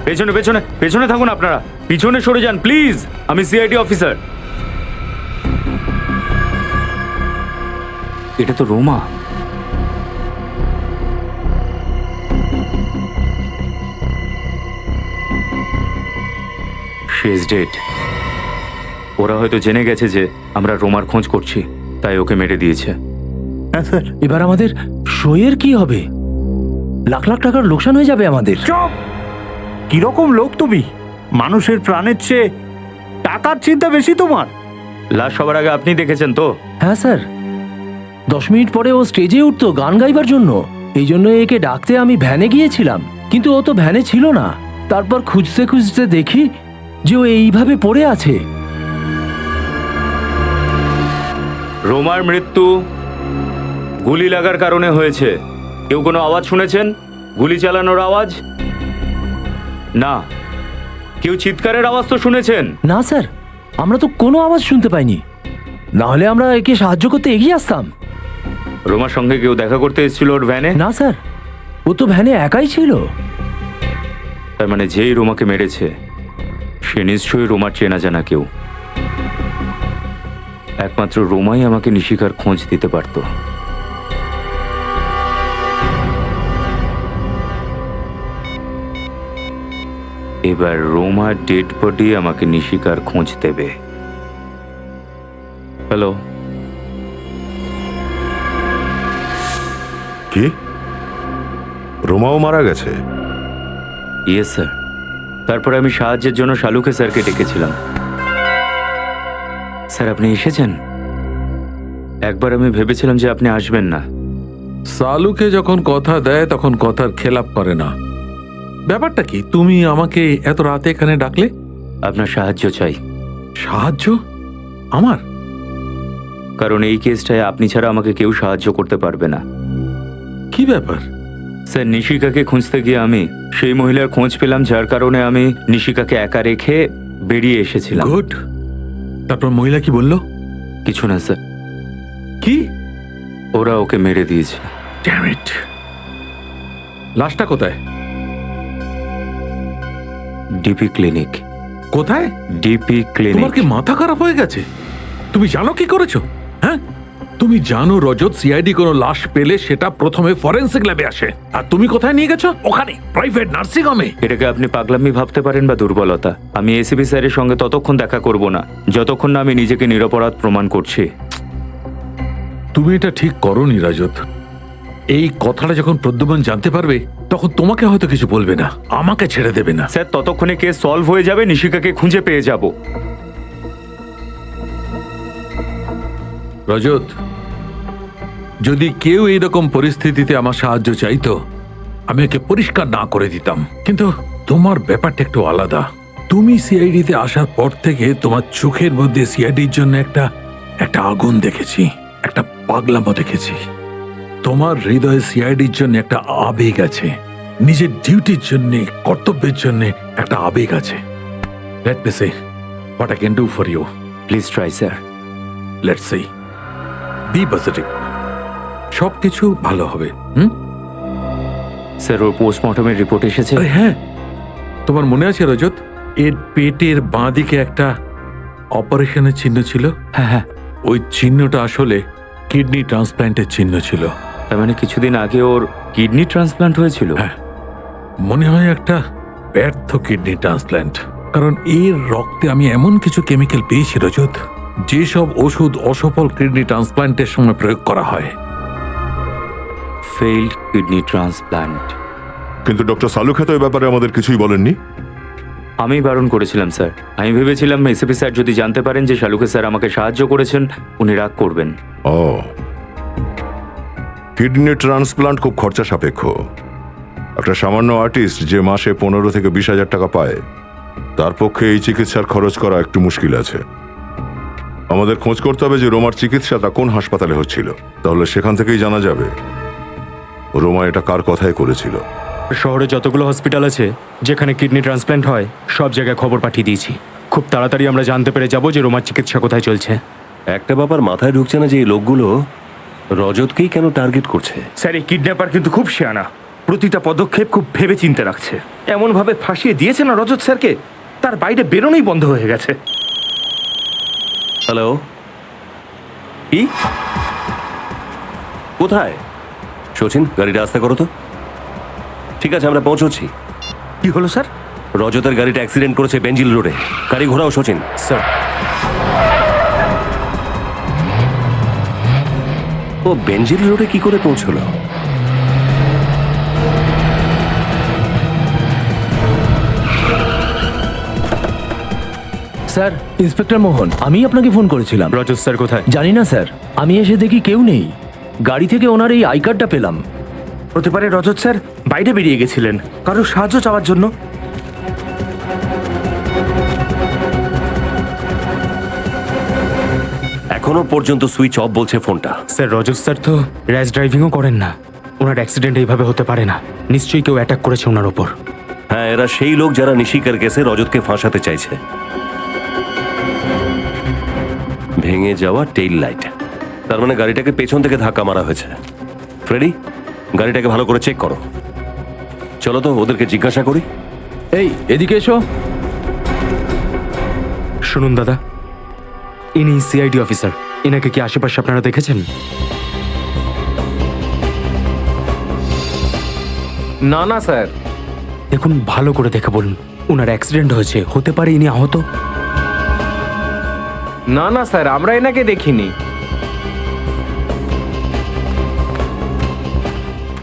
পেছনে পেছনে পেছনে থাকুন আপনারা, পিছনে সরে যান প্লিজ, আমি সিআইডি অফিসার। এটা তো রোমা। She is dead. ওরা হয়তো জেনে গেছে যে আমরা রোমার খোঁজ করছি, তাই ওকে মেরে দিয়েছে। হ্যাঁ স্যার। এবার আমাদের শোয়ের কি হবে? লাখ লাখ টাকার লোকসান হয়ে যাবে আমাদের। চুপ! কিরকম লোক তুমি? মানুষের প্রাণের চেয়ে টাকার চিন্তা বেশি তোমার। লাশ সবার আগে আপনি দেখেছেন তো? হ্যাঁ স্যার, 10 মিনিট পরে ও স্টেজে উঠতো গান গাইবার জন্য, এই জন্য একে ডাকতে আমি ভ্যানে গিয়েছিলাম, কিন্তু ও তো ভ্যানে ছিল না। তারপর খুঁজতে খুঁজতে দেখি যে ও এইভাবে পড়ে আছে। রোমার মৃত্যু গুলি লাগার কারণে হয়েছে। কেউ কোনো আওয়াজ শুনেছেন? গুলি চালানোর আওয়াজ? না। কেউ চিৎকারের আওয়াজ তো শুনেছেন? না স্যার, আমরা তো কোনো আওয়াজ শুনতে পাইনি, না হলে আমরা একে সাহায্য করতে এগিয়ে আসতাম। রোমার সঙ্গে কেউ দেখা করতে এসেছিল ওর ভ্যানে? না স্যার, ও তো ভ্যানে একাই ছিল। তার মানে যেই রোমাকে মেরেছে সে নিশ্চয়ই রোমার চেনা জানা কেউ। একমাত্র রোমাই আমাকে নিশিকার খোঁজ দিতে পারত। এবার রোমার ডেড বডি আমাকে নিশিকার খোঁজ দেবে। হ্যালো, কি রোমাও মারা গেছে? Yes sir. তারপরে আমি সাহায্যের জন্য শালুকে স্যারকে ডেকেছিলাম। স্যার আপনি এসেছেন? একবার আমি ভেবেছিলাম যে আপনি আসবেন না। সালুকে যখন কথা দেয় তখন কথার খেলাপ করে না। ব্যাপারটা কি, তুমি আমাকে এত রাতে এখানে ডাকলে? আপনার সাহায্য চাই। সাহায্য? আমার? কারণ এই কেসটায় আপনি ছাড়া আমাকে কেউ সাহায্য করতে পারবে না। কি ব্যাপার? স্যার নিশিকাকে খুঁজতে গিয়ে আমি সেই মহিলার খোঁজ পেলাম, যার কারণে আমি নিশিকাকে একা রেখে বেরিয়ে এসেছিলাম। গুড। তারপর মহিলা কি বলল? কিছু না স্যার। কি? ওরা ওকে মেরে দিয়েছে। Damn it. লাশটা কোথায়? DP clinic. কোথায়? DP clinic. তোমার কি মাথা খারাপ হয়ে গেছে? তুমি জানো কি করেছো? হ্যাঁ, তুমি জানো রজত সিআইডি কোনো লাশ পেলে সেটা প্রথমে ফরেনসিক ল্যাবে আসে, আর তুমি কোথায় নিয়ে গেছো? ওখানে প্রাইভেট নার্সিং হোমে। এটাকে আপনি পাগলামি ভাবতে পারেন বা দুর্বলতা। আমি এসিপি স্যারের সঙ্গে ততক্ষণ দেখা করব না যতক্ষণ না আমি নিজেকে নিরপরাধ প্রমাণ করছি। তুমি এটা ঠিক করোনি রজত। এই কথাটা যখন প্রদ্যুম্ন জানতে পারবে তখন তোমাকে হয়তো কিছু বলবে না, আমাকে ছেড়ে দেবে না। স্যার ততক্ষণে কেস সলভ হয়ে যাবে, নিশিকাকে খুঁজে পেয়ে যাব। রজত, যদি কেউ এইরকম পরিস্থিতিতে আমার সাহায্য চাইতো আমি একে পরিষ্কার না করে দিতাম, কিন্তু তোমার ব্যাপারটা একটু আলাদা। তুমি সিআইডিতে আসার পর থেকে তোমার চোখের মধ্যে সিআইডির জন্য একটা আগুন দেখেছি, একটা পাগলামো দেখেছি। তোমার হৃদয়ে সিআইডির জন্য একটা আবেগ আছে, নিজের ডিউটির জন্য, কর্তব্যের জন্য একটা আবেগ আছে। Let me say what I can do for you. Please try sir. Let's see, be positive, সবকিছু ভালো হবে। স্যার ওর পোস্টমর্টমের রিপোর্ট এসেছে? আরে হ্যাঁ, তোমার মনে আছে রজত, এর পেটের বাঁ দিকে একটা অপারেশনের চিহ্ন ছিল? হ্যাঁ হ্যাঁ। ওই চিহ্নটা আসলে কিডনি ট্রান্সপ্ল্যান্টের চিহ্ন ছিল। তার মানে কিছুদিন আগে ওর কিডনি ট্রান্সপ্লান্ট হয়েছিল? হ্যাঁ, মনে হয় একটা ব্যর্থ কিডনি ট্রান্সপ্ল্যান্ট, কারণ এর রক্তে আমি এমন কিছু কেমিক্যাল পেয়েছি রজত, যেসব ওষুধ অসফল কিডনি ট্রান্সপ্ল্যান্টের সময় প্রয়োগ করা হয়। Failed kidney transplant. কিন্তু ডক্টর সালুখা তো এই ব্যাপারে আমাদের কিছুই বলেননি। আমি বারণ করেছিলাম স্যার। আমি ভেবেছিলাম এসিপি স্যার যদি জানতে পারেন যে শালুকে স্যার আমাকে সাহায্য করেছেন, উনি রাগ করবেন। ও, কিডনি ট্রান্সপ্লান্ট খুব খরচা সাপেক্ষ। একটা সামান্য আর্টিস্ট যে মাসে 15 থেকে 20,000 টাকা পায়, তার পক্ষে এই চিকিৎসার খরচ করা একটু মুশকিল আছে। আমাদের খোঁজ করতে হবে যে রোমার চিকিৎসাটা কোন হাসপাতালে হচ্ছিল, তাহলে সেখান থেকেই জানা যাবে রোমা এটা কার কথায় করেছিল। শহরে যতগুলো হসপিটাল আছে যেখানে কিডনি ট্রান্সপ্লান্ট হয়, সব জায়গায় খবর পাঠিয়ে দিয়েছি। খুব তাড়াতাড়ি আমরা জানতে পেরে যাব যে রোমার চিকিৎসা কোথায় চলছে। একটা ব্যাপার মাথায় ঢুকছে না যে এই লোকগুলো রজতকেই কেন টার্গেট করছে। স্যার, এই কিডন্যাপার কিন্তু খুব শিয়ানা, প্রতিটা পদক্ষেপ খুব ভেবে চিন্তে রাখছে। এমন ভাবে ফাঁসিয়ে দিয়েছে না রজত স্যারকে, তার বাইরে বেরোনোই বন্ধ হয়ে গেছে। হ্যালো, কি কোথায়? সচিন, গাড়িটা আস্তে করো তো। ঠিক আছে, আমরা পৌঁছচ্ছি। কি হলো স্যার? রজতের গাড়িটা অ্যাক্সিডেন্ট করেছে বেঞ্জিল রোডে। গাড়ি ঘোরাও সচিন। স্যার, ও বেঞ্জিল রোডে কি করে পৌঁছলো? স্যার, ইন্সপেক্টর মোহন, আমি আপনাকে ফোন করেছিলাম। রজত স্যার কোথায়? জানি না স্যার, আমি এসে দেখি কেউ নেই। গাড়ি থেকে ওনার এই আই কার্ডটা পেলাম। হতে পারে রজত স্যার বাইরে বেরিয়ে গেছিলেন কারোর সাহায্য চাওয়ার জন্য। এখনো পর্যন্ত সুইচ অফ বলছে ফোনটা। স্যার, রজত স্যার তো র্যাশ ড্রাইভিংও করেন না। ওনার অ্যাক্সিডেন্ট এইভাবে হতে পারে না। নিশ্চয়ই কেউ অ্যাটাক করেছে ওনার ওপর। হ্যাঁ, এরা সেই লোক যারা নিশিকার কেসে রজতকে ফাঁসাতে চাইছে। ভেঙে যাওয়া টেইল লাইট, তার মানে গাড়িটাকে পেছন থেকে ধাক্কা মারা হয়েছে। ফ্রেডি, গাড়িটাকে ভালো করে চেক করো। চলো তো ওদেরকে জিজ্ঞাসা করি। এই, এদিকে এসো। শুনুন দাদা, ইনি সিআইডি অফিসার। এনাকে কি আশেপাশে আপনারা দেখেছেন? না না স্যার। দেখুন, ভালো করে দেখে বলুন। ওনার অ্যাক্সিডেন্ট হয়েছে, হতে পারে ইনি আহত। না না স্যার, আমরা এনাকে দেখিনি।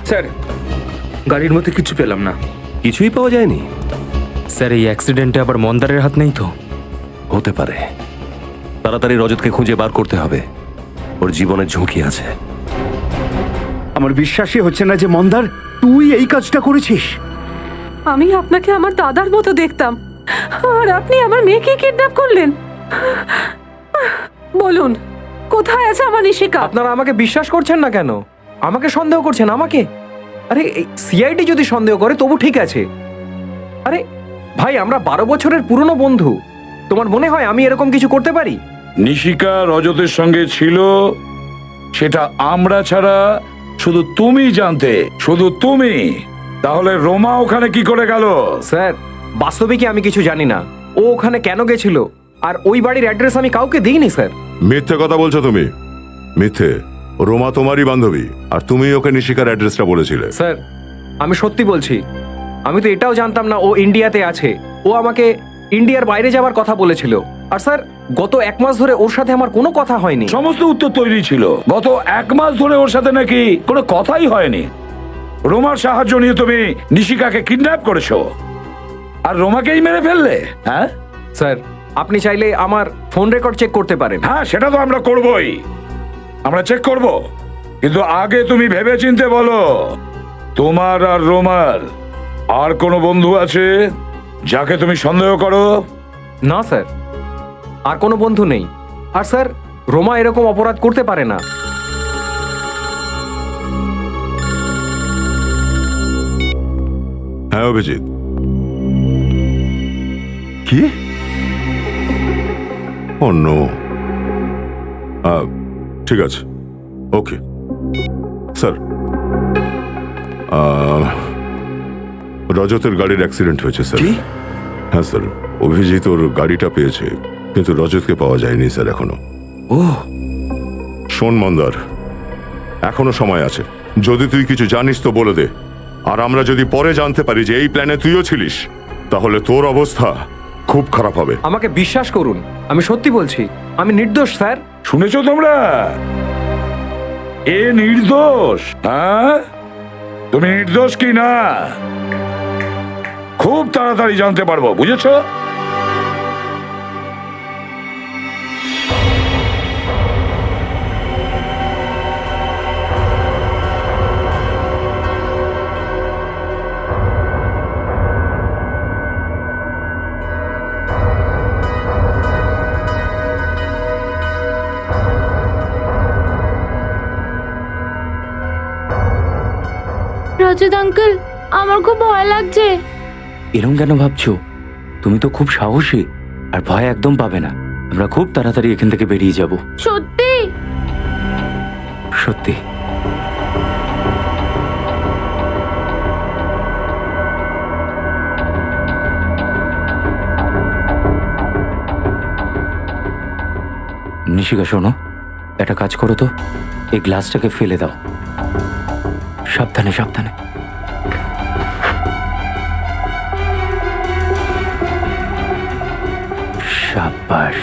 স্যার, গাড়ির মধ্যে কিছু পেলাম না। কিছুই পাওয়া যায়নি? স্যার, এই অ্যাক্সিডেন্টে আবার মন্দারের হাত নেই তো? হতে পারে। তাড়াতাড়ি রজতকে খুঁজে বার করতে হবে, ওর জীবনের ঝুঁকি আছে। আমার বিশ্বাসই হচ্ছে না যে মন্দার তুই এই কাজটা করেছিস। আমি আপনাকে আমার দাদার মতো দেখতাম, আর আপনি আমার মেয়েকে কিডন্যাপ করলেন। বলুন, কোথায় আছে আমার নিশিকা? আপনারা আমাকে বিশ্বাস করছেন না কেন? আমাকে সন্দেহ করছেন? আমাকে? আরে সিআইডি যদি সন্দেহ করে তবু ঠিক আছে। আরে ভাই, আমরা 12 বছরের পুরনো বন্ধু। তোমার মনে হয় আমি এরকম কিছু করতে পারি? নিশিকা রজতের সঙ্গে ছিল, সেটা আমরা ছাড়া শুধু তুমি জানতে, শুধু তুমি। তাহলে রোমা ওখানে কি করে গেল? স্যার, বাস্তবে কি আমি কিছু জানি না। ও ওখানে কেন গেছিল আর ওই বাড়ির অ্যাড্রেস আমি কাউকে দিইনি স্যার। মিথ্যে কথা বলছো তুমি, মিথ্যে। রোমা তোমারই বান্ধবী, আর তুমি ওকে নিশিকার অ্যাড্রেসটা বলেছিলে। স্যার, আমি সত্যি বলছি। আমি তো এটাও জানতাম না ও ইন্ডিয়াতে আছে। ও আমাকে ইন্ডিয়ার বাইরে যাওয়ার কথা বলেছিল। আর স্যার, গত 1 মাস ধরে ওর সাথে আমার কোনো কথা হয়নি। সমস্ত উত্তর তৈরি ছিল। গত 1 মাস ধরে ওর সাথে নাকি কোনো কথাই হয়নি। রোমার সাহায্য নিয়ে তুমি নিশিকাকে কিডন্যাপ করেছো, আর রোমাকেই মেরে ফেললে। হ্যাঁ স্যার, আপনি চাইলে আমার ফোন রেকর্ড চেক করতে পারেন। হ্যাঁ, সেটা তো আমরা করবই, আমরা চেক করব। কিন্তু আগে তুমি ভেবেচিন্তে বলো, তোমার আর রোমার আর কোনো বন্ধু আছে যাকে তুমি সন্দেহ করো? না স্যার, আর কোনো বন্ধু নেই। আর স্যার, রোমা এরকম অপরাধ করতে পারে না। হ্যাঁ অভিজিৎ। কি? ও নো। ঠিক আছে, ওকে স্যার। রজতের গাড়ির অ্যাক্সিডেন্ট হয়েছে স্যার। হ্যাঁ স্যার, অভিজিৎ ওর গাড়িটা পেয়েছে, কিন্তু রজতকে পাওয়া যায়নি স্যার এখনো। ও শোন মন্দার, এখনো সময় আছে। যদি তুই কিছু জানিস তো বলে দে। আর আমরা যদি পরে জানতে পারি যে এই প্ল্যানে তুইও ছিলিস, তাহলে তোর অবস্থা খুব খারাপ হবে। আমাকে বিশ্বাস করুন, আমি সত্যি বলছি, আমি নির্দোষ স্যার। শুনেছো তোমরা? এ নির্দোষ। হ্যাঁ, তুমি নির্দোষ কি না খুব তাড়াতাড়ি জানতে পারবো, বুঝেছো? রজত আঙ্কেল, আমার খুব ভয় লাগছে। এরম কেন ভাবছো? তুমি তো খুব সাহসী, আর ভয় একদম পাবে না। আমরা খুব তাড়াতাড়ি এখান থেকে বেরিয়ে যাব। সত্যি? সত্যি। নিশিকা শোনো, একটা কাজ করো তো, এই গ্লাসটাকে ফেলে দাও। সাবধানে সাবধানে। শাবাশ।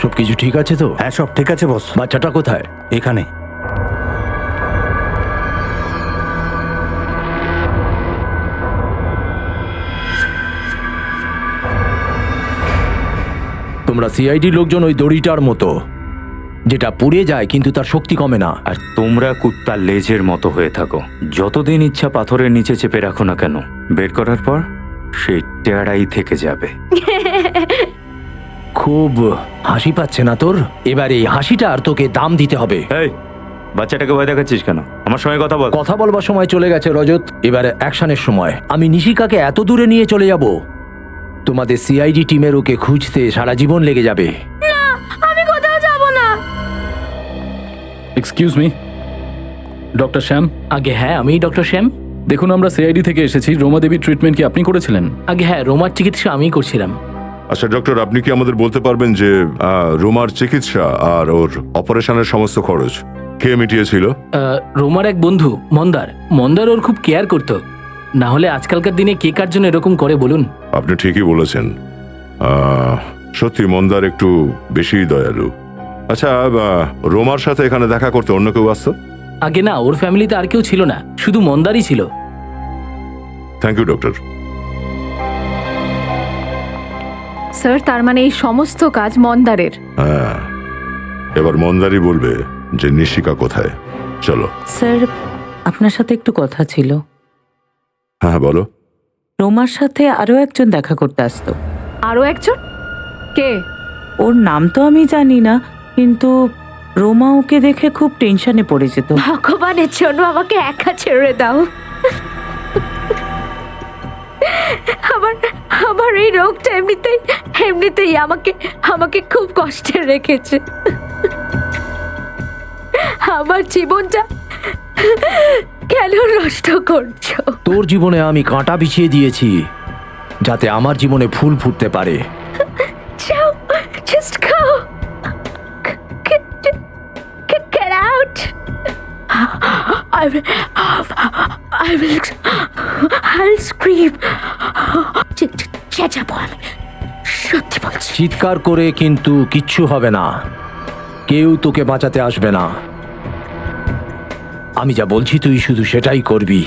সবকিছু ঠিক আছে তো? হ্যাঁ সব ঠিক আছে বস। বাচ্চাটা কোথায়? এখানে। তোমরা সিআইডি লোকজন ওই দড়িটার মতো, যেটা পুড়ে যায় কিন্তু তার শক্তি কমে না। আর তোমরা কুত্তার লেজের মতো হয়ে থাকো। যতদিন ইচ্ছা পাথরের নিচে চেপে রাখো না কেন, বের করার পর সেই টেরাই থেকে যাবে। খুব হাসি পাচ্ছে না তোর? এবার এই হাসিটা আর তোকে দাম দিতে হবে। এই বাচ্চাটাকে ভয় দেখাচ্ছিস কেন? আমার সঙ্গে কথা বল। কথা বলবার সময় চলে গেছে রজত, এবার অ্যাকশনের সময়। আমি নিশিকাকে এত দূরে নিয়ে চলে যাব, তোমাদের সিআইডি টিমের ওকে খুঁজতে সারা জীবন লেগে যাবে। না, আমি কোথাও যাব না। এক্সকিউজ মি, ডক্টর শ্যাম? আগে হ্যাঁ, আমি ডক্টর শ্যাম। দেখুন, আমরা সিআইডি থেকে এসেছি। রোমা দেবীর ট্রিটমেন্ট কি আপনি করেছিলেন? আগে হ্যাঁ, রোমার চিকিৎসা আমিই করছিলাম। আচ্ছা ডক্টর, আপনি কি আমাদের বলতে পারবেন যে রোমার চিকিৎসা আর ওর অপারেশনের সমস্ত খরচ কে মিটিয়েছিল? রোমার এক বন্ধু মন্দার। মন্দার ওর খুব কেয়ার করতো, না হলে আজকালকার দিনে কে কার জন্য এরকম করে বলুন? আপনি ঠিকই বলেছেন, সত্যি মন্দার একটু বেশি দয়ালু। আচ্ছা, রোমার সাথে এখানে দেখা করতে অন্য কেউ আসতো? আগে না, ওর ফ্যামিলিতে আর কেউ ছিল না, শুধু মন্দারই ছিল। Thank you doctor. স্যার, তার মানে এই সমস্ত কাজ মন্দারের? হ্যাঁ, এবার মন্দারই বলবে যে নিশিকা কোথায়। চলো। স্যার, আপনার সাথে একটু কথা ছিল। হ্যাঁ বলো। রোমার সাথে আরো একজন দেখা করতে আসতো। আরো একজন? কে? ওর নাম তো আমি জানি না, কিন্তু রোমা ওকে দেখে খুব টেনশনে পড়ে যেত। ভগবানের জন্য আমাকে একা ছেড়ে দাও। আমার এই রোগটা এমনিতেই আমাকে খুব কষ্টে রেখেছে। আমার জীবনটা কেন নষ্ট করছো? তোর জীবনে আমি কাঁটা বিছিয়ে দিয়েছি যাতে আমার জীবনে ফুল ফুটতে পারে। যাও, just go. Get out. I'll scream. চেঁচাবো আমি, সত্যি বলছি। চিৎকার করে কিন্তু কিচ্ছু হবে না। কেউ তোকে বাঁচাতে আসবে না। আমি যা বলছি তুই শুধু সেটাই করবি।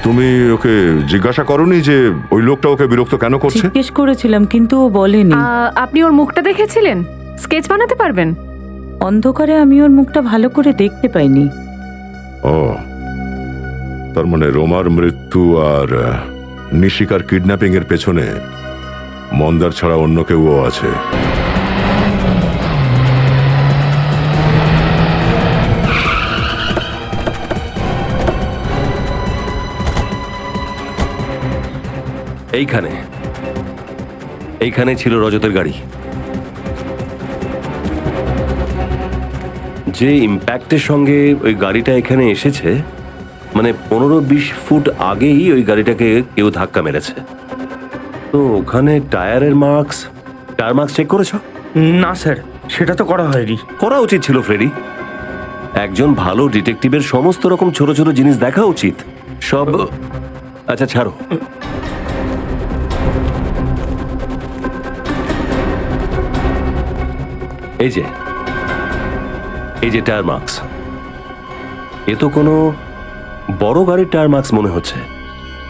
তুমি ওকে জিজ্ঞাসা করনি যে ওই লোকটা ওকে বিরক্ত কেন করছে? জিজ্ঞেস করেছিলাম কিন্তু ও বলেনি। আপনি ওর মুখটা দেখেছিলেন? স্কেচ বানাতে পারবেন? অন্ধকারে আমি ওর মুখটা ভালো করে দেখতে পাইনি। ও, তার মানে রোমার মৃত্যু আর নিশিকার কিডন্যাপিং এর পেছনে মন্দার ছাড়া অন্য কেউ আছে। এইখানে ছিল রজতের গাড়ি। যে ইম্প্যাক্টের সঙ্গে ওই গাড়িটা এখানে এসেছে, মানে 15-20 ফুট আগেই ওই গাড়িটাকে কেউ ধাক্কা মেরেছে। তো ওখানে টায়ার মার্কস চেক করেছো? না স্যার, সেটা তো করা হয়নি। করা উচিত ছিল ফ্রেডি। একজন ভালো ডিটেকটিভের সমস্ত রকম ছোট ছোট জিনিস দেখা উচিত। সব আচ্ছা ছাড়ো। এই যে টায়ার মার্কস, এ তো কোনো বড় গাড়ির টায়ার মার্কস মনে হচ্ছে।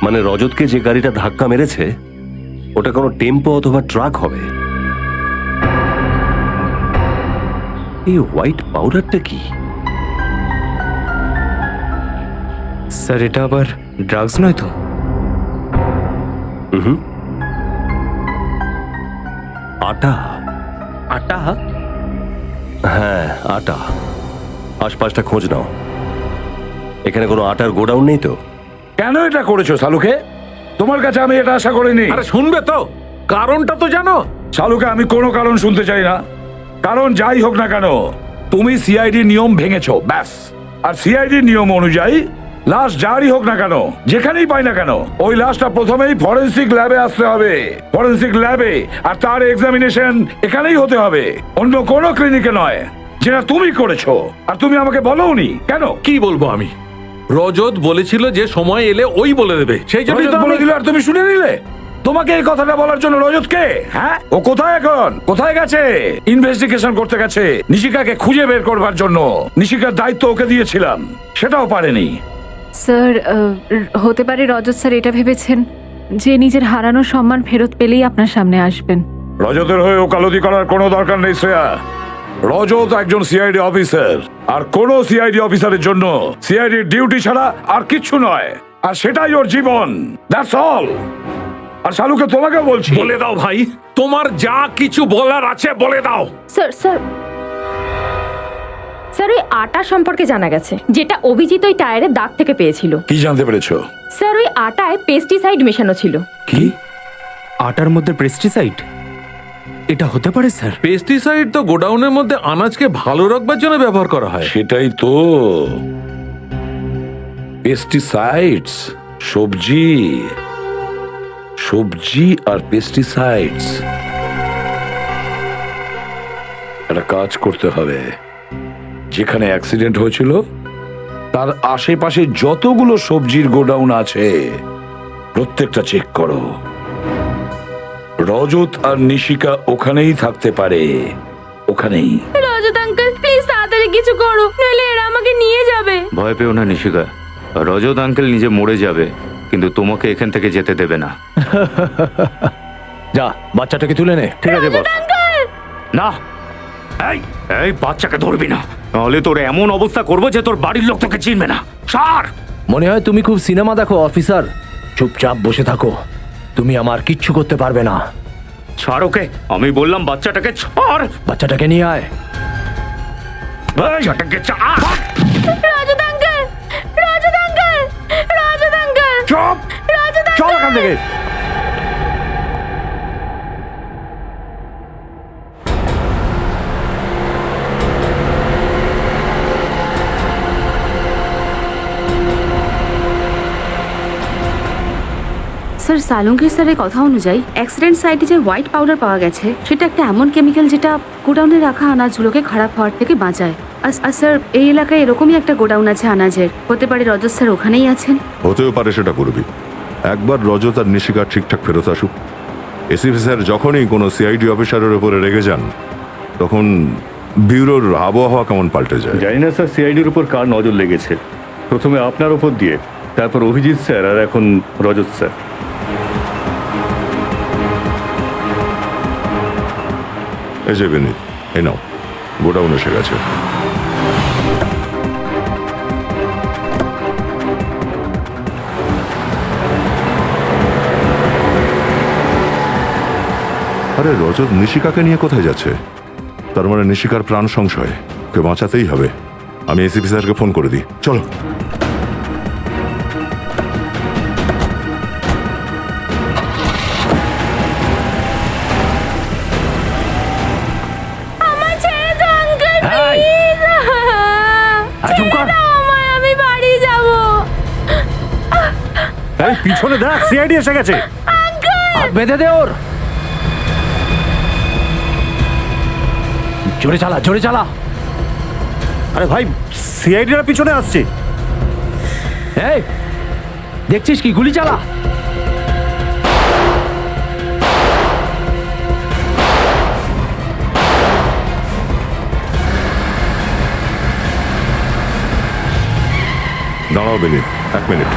মানে রজতকে যে গাড়িটা ধাক্কা মেরেছে ওটা কোনো টেম্পো অথবা ট্রাক হবে। এই হোয়াইট পাউডারটা কি? স্যার এটা আবার ড্রাগস নয় তো? আটা। আটা? হ্যাঁ, আটা। আশপাশটা খোঁজ নাও, এখানে কোনো আটার গোডাউন নেই তো? কেন এটা করেছো শালুকে? তোমার কাছে আমি এটা আশা করিনি। আরে শুনবে তো, কারণটা তো জানো? শালুকে আমি কোনো কারণ শুনতে চাই না। কারণ যাই হোক না কেন, তুমি সিআইডি নিয়ম ভেঙেছো, ব্যাস। আর সিআইডি নিয়ম অনুযায়ী লাশ যারই হোক না কেন, যেখানেই পাই না কেন, ওই লাশটা প্রথমেই ফরেনসিক ল্যাবে আসতে হবে। ফরেনসিক ল্যাবে, আর তার এক্সামিনেশন এখানেই হতে হবে, অন্য কোনো ক্লিনিকে নয়, যেটা তুমি করেছো। আর তুমি আমাকে বলোনি কেন? কি বলবো আমি? রজত বলেছিল যে সময় এলে ওই বলে দেবে, সেই জন্য রজত বলে দিল আর তুমি শুনে নিলে? তোমাকে এই কথাটা বলার জন্য রজত কে? হ্যাঁ, ও কোথায় এখন? কোথায় গেছে? ইনভেস্টিগেশন করতে গেছে নিশিকাকে খুঁজে বের করবার জন্য। নিশিকার দায়িত্ব ওকে দিয়েছিলাম, সেটাও পারেনি। স্যার, হতে পারে রজত স্যার এটা ভেবেছেন যে নিজের হারানো সম্মান ফেরত পেলেই আপনার সামনে আসবেন। রজতের হয়ে ওকালতি করার কোনো দরকার নেই শ্রেয়া। রজত একজন সিআইডি অফিসার, আর কোন সিআইডি অফিসারের জন্য সিআইডি ডিউটি ছাড়া আর কিচ্ছু নয়, আর সেটাই ওর জীবন। That's all. আর শালুকে তোমাকেও বলছি, বলে দাও ভাই, তোমার যা কিছু বলার আছে বলে দাও। স্যার স্যার স্যার ওই আটা সম্পর্কে জানা গেছে, যেটা অভিজিৎ ওই টায়ারের দাগ থেকে পেয়েছিল। কি জানতে পেরেছো? স্যার ওই আটায় পেস্টিসাইড মেশানো ছিল। কি? আটার মধ্যে পেস্টিসাইড? এটা হতে পারে স্যার? পেস্টিসাইড তো গোডাউনের মধ্যে আনাজকে ভালো রাখবার জন্য ব্যবহার করা হয়। সেটাই তো, পেস্টিসাইডস। সবজি আর পেস্টিসাইডস। একটা কাজ করতে হবে, যেখানে অ্যাক্সিডেন্ট হয়েছিল তার আশেপাশে যতগুলো সবজির গোডাউন আছে প্রত্যেকটা চেক করো। রজত আর নিশিকা ওখানেই থাকতে পারে, ওখানেই। রজত আঙ্কেল প্লিজ তাড়াতাড়ি কিছু করো, নইলে এরা আমাকে নিয়ে যাবে। ভয় পেও না নিশিকা, রজত আঙ্কেল নিজে মরে যাবে, কিন্তু তোমাকে এখান থেকে যেতে দেবে না। যা, বাচ্চাটাকে তুলে নে। ঠিক আছে বস। না, এই বাচ্চাকে ধরবি না, নাহলে তোর এমন অবস্থা করবো যে তোর বাড়ির লোক তোকে চিনবে না। সার! মনে হয় তুমি খুব সিনেমা দেখো অফিসার। চুপচাপ বসে থাকো, তুমি আমার কিচ্ছু করতে পারবে না। ছাড় ওকে, আমি বললাম বাচ্চাটাকে ছাড়। বাচ্চাটাকে নিয়ে আয়। বাচ্চাটাকে ছাড়। রজত আঙ্কেল, রজত আঙ্কেল, রজত আঙ্কেল, চুপ! রজত চল এখান থেকে। স্যার সালুঙ্কি স্যারের কথা অনুযায়ী অ্যাক্সিডেন্ট সাইটে যে হোয়াইট পাউডার পাওয়া গেছে সেটা একটা এমন কেমিক্যাল যেটা গোডাউনে রাখা আনাজগুলোকে খারাপ হওয়ার থেকে বাঁচায়। আর স্যার এই এলাকায় এরকমই একটা গোডাউন আছে আনাজের, হতে পারে রজত স্যার ওখানেই আছেন। হতেও পারে, সেটা করবি। একবার রজত আর নিশিকা ঠিকঠাক ফেরত আসুক। এসিপি স্যার যখনই কোনো সিআইডি অফিসারের উপরে রেগে যান তখন ব্যুরোর আবহাওয়া কেমন পাল্টে যায়। জানি না স্যার সিআইডির উপর কার নজর লেগেছে, প্রথমে আপনার উপর দিয়ে, তারপর অভিজিৎ স্যার, আর এখন রজত স্যার। এই যে বিনীত, এই নাও, গোডাউন এসে গেছে। আরে রজত নিশিকাকে নিয়ে কোথায় যাচ্ছে? তার মানে নিশিকার প্রাণ সংশয়, ওকে বাঁচাতেই হবে। আমি এসিপি স্যারকে ফোন করে দিই, চলো। আমার ছেড়ে দাও আঙ্কেল, প্লিজ। ছেড়ে দাও আমায়, আমি বাড়ি যাব। এই পিছনে দেখ, সিআইডি এসে গেছে। হাত বেঁধে দে ওর। জোরে চালা, জোরে চালা। আরে ভাই, সিআইডিরা পিছনে আসছে। এই দেখছিস কি? গুলি চালা। দাঁড়াও বিনীত, 1 মিনিট,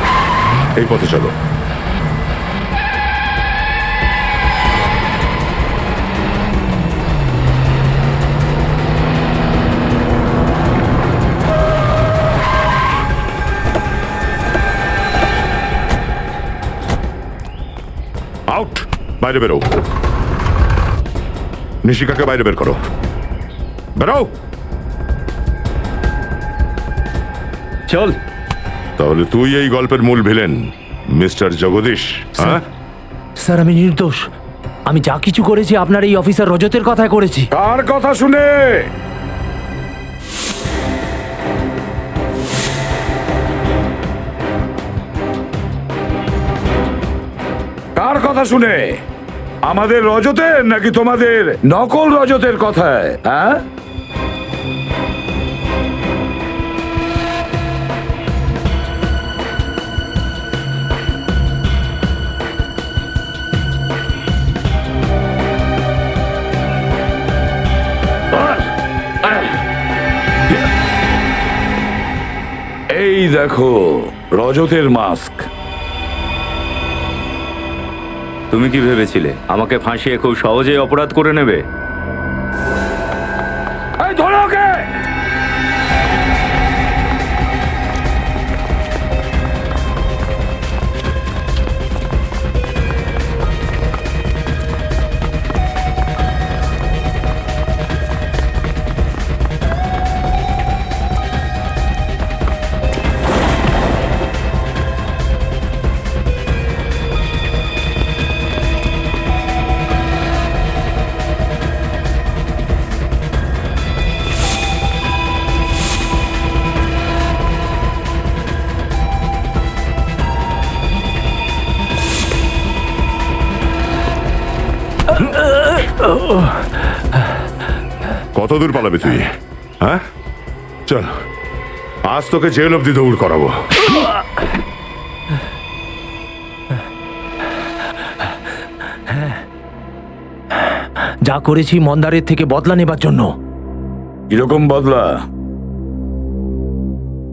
এই পথে চলো। আউট, বাইরে বেরো। নিশিকাকে বাইরে বের করো, বেরো। চল। তাহলে তুই এই গল্পের মূল ভিলেন, মিস্টার জগদীশ? হ্যাঁ স্যার, আমি নির্দোষ। আমি যা কিছু করেছি আপনার এই অফিসার রজতের কথায় করেছি। কার কথা শুনে? কার কথা শুনে? আমাদের রজতের নাকি তোমাদের নকল রজতের কথায়? হ্যাঁ, এই দেখো রজতের মাস্ক। তুমি কি ভেবেছিলে আমাকে ফাঁসিয়ে খুব সহজেই অপরাধ করে নেবে? এই ধরো ওকে। কত দূর পালাবি তুই? হ্যাঁ, চল, আজ তোকে জেল অব্দি দৌড় করাবো। যা করেছি মন্দারের থেকে বদলা নেবার জন্য। কিরকম বদলা?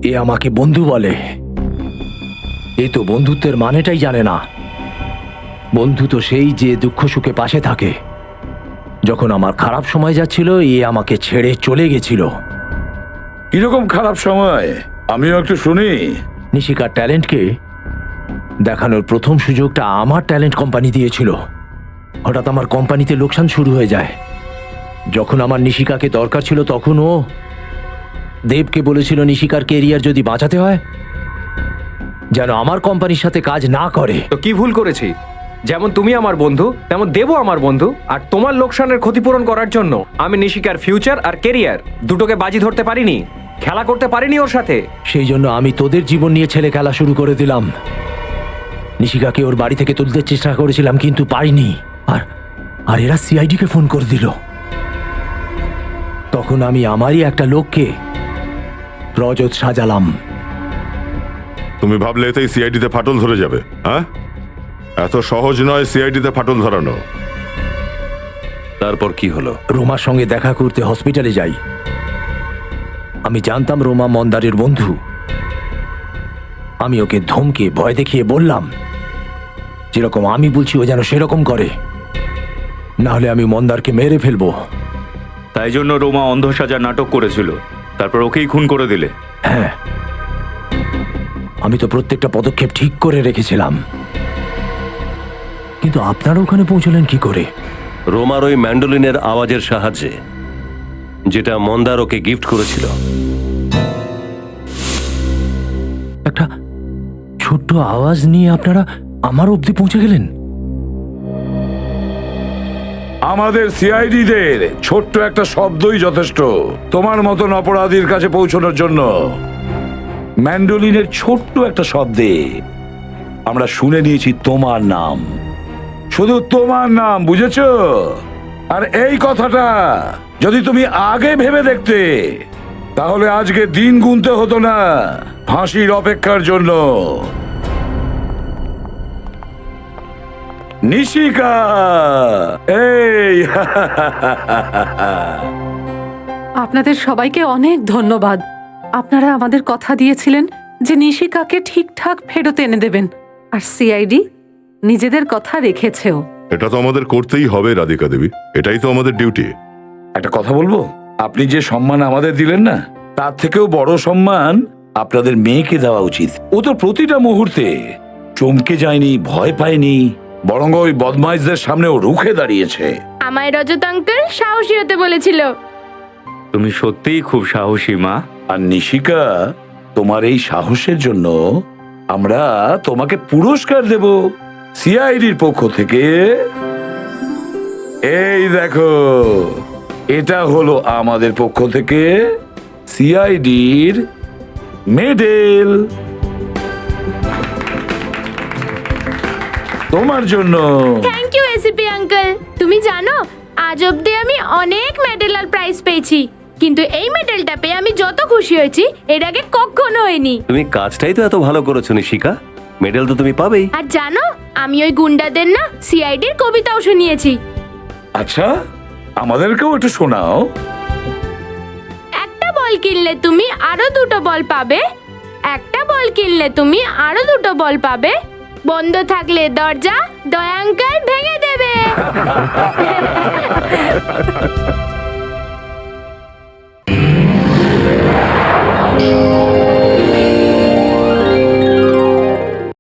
এ আমাকে বন্ধু বলে। এ তো বন্ধুত্বের মানেটাই জানে না। বন্ধু তো সেই যে দুঃখ সুখে পাশে থাকে। যখন আমার খারাপ সময় যাচ্ছিল, এ আমাকে ছেড়ে চলে গেছিল। কিরকম খারাপ সময়? আমিও একটু শুনি। নিশিকার ট্যালেন্টকে দেখানোর প্রথম সুযোগটা আমার ট্যালেন্ট কোম্পানি দিয়েছিল। হঠাৎ আমার কোম্পানিতে লোকসান শুরু হয়ে যায়। যখন আমার নিশিকাকে দরকার ছিল, তখন ও দেবকে বলেছিল নিশিকার কেরিয়ার যদি বাঁচাতে হয় যেন আমার কোম্পানির সাথে কাজ না করে। তো কি ভুল করেছি? যেমন তুমি আমার বন্ধু, তেমন দেবও আমার বন্ধু। আর তোমার লোকসানের ক্ষতিপূরণ করার জন্য আমি নিশিকার ফিউচার আর কেরিয়ার দুটোকে বাজি ধরতে পারিনি, খেলা করতে পারিনি ওর সাথে। সেই জন্য আমি তোদের জীবন নিয়ে ছেলে খেলা শুরু করে দিলাম। নিশিকাকে ওর বাড়ি থেকে তুলতে চেষ্টা করেছিলাম কিন্তু পারিনি। আর আর এরা সিআইডিকে ফোন করে দিল। তখন আমি আমারই একটা লোককে রজত সাজালাম। তুমি ভাবলে এতেই সিআইডিতে ফাটল ধরে যাবে? হ্যাঁ, এত সহজ নয় সিআইডিতে ফাটল ধরানো। তারপর কি হলো? রোমার সঙ্গে দেখা করতে হসপিটালে যাই। আমি জানতাম রোমা মন্দারের বন্ধু। আমি ওকে ধমকে ভয় দেখিয়ে বললাম যেরকম আমি বলছি ও যেন সেরকম করে, না হলে আমি মন্দারকে মেরে ফেলবো। তাই জন্য রোমা অন্ধ সাজা নাটক করেছিল, তারপর ওকেই খুন করে দিলে। হ্যাঁ, আমি তো প্রত্যেকটা পদক্ষেপ ঠিক করে রেখেছিলাম, কিন্তু আপনারা ওখানে পৌঁছলেন কি করে? রোমার ওই ম্যান্ডোলিনের আওয়াজের সাহায্যে, যেটা মন্দার ওকে গিফট করেছিল। একটা ছোট্ট আওয়াজ নিয়ে আপনারা আমার অবধি পৌঁছে গেলেন। আমাদের সিআইডিদের ছোট্ট একটা শব্দই যথেষ্ট তোমার মতন অপরাধীর কাছে পৌঁছানোর জন্য। ম্যান্ডোলিনের ছোট্ট একটা শব্দে আমরা শুনে নিয়েছি তোমার নাম, শুধু তোমার নাম, বুঝেছো? আর এই কথাটা যদি তুমি আগে ভেবে দেখতে, তাহলে আজকে দিন গুনতে হতো না ফাঁসির অপেক্ষার জন্য। নিশিকা, এই আপনাদের সবাইকে অনেক ধন্যবাদ। আপনারা আমাদের কথা দিয়েছিলেন যে নিশিকাকে ঠিকঠাক ফেরত এনে দেবেন, আর সিআইডি নিজেদের কথা রেখেছেও। এটা তো আমাদের করতেই হবে রাধিকা দেবী, এটাই তো আমাদের ডিউটি। একটা কথা বলবো, আপনি যে সম্মান আমাদের দিলেন না, তার থেকেও বড় সম্মান আপনাদের মেয়েকে দেওয়া উচিত। ও তো প্রতিটা মুহূর্তে চমকে যায়নি, ভয় পায়নি, বরং ওই বদমাইশদের সামনেও রুখে দাঁড়িয়েছে। আমায় রজত আঙ্কেল সাহসী হতে বলেছিল। তুমি সত্যিই খুব সাহসী মা। আর নিশিকা, তোমার এই সাহসের জন্য আমরা তোমাকে পুরস্কার দেব সিআইডির পক্ষ থেকে। এই দেখো, এটা হলো আমাদের পক্ষ থেকে সিআইডির মেডেল তোমার জন্য। Thank you ACP uncle. তুমি জানো, আজ অব্দি আমি অনেক মেডেল আর প্রাইজ পেয়েছি, কিন্তু এই মেডেলটা পেয়ে আমি যত খুশি হয়েছি এর আগে কখনো হয়নি। তুমি কাজটাই তো এত ভালো করেছো নিশিকা, মেডেল তো তুমি পাবেই। আর জানো, আমি ওই গুন্ডাদের না সিআইডির কবিতাও শুনিয়েছি। আচ্ছা, আমাদেরকেও একটু শোনাও। একটা বল কিনলে তুমি আরো দুটো বল পাবে, একটা বল কিনলে তুমি আরো দুটো বল পাবে, বন্ধ থাকলে দরজা দয়া আঙ্কেল ভেঙে দেবে।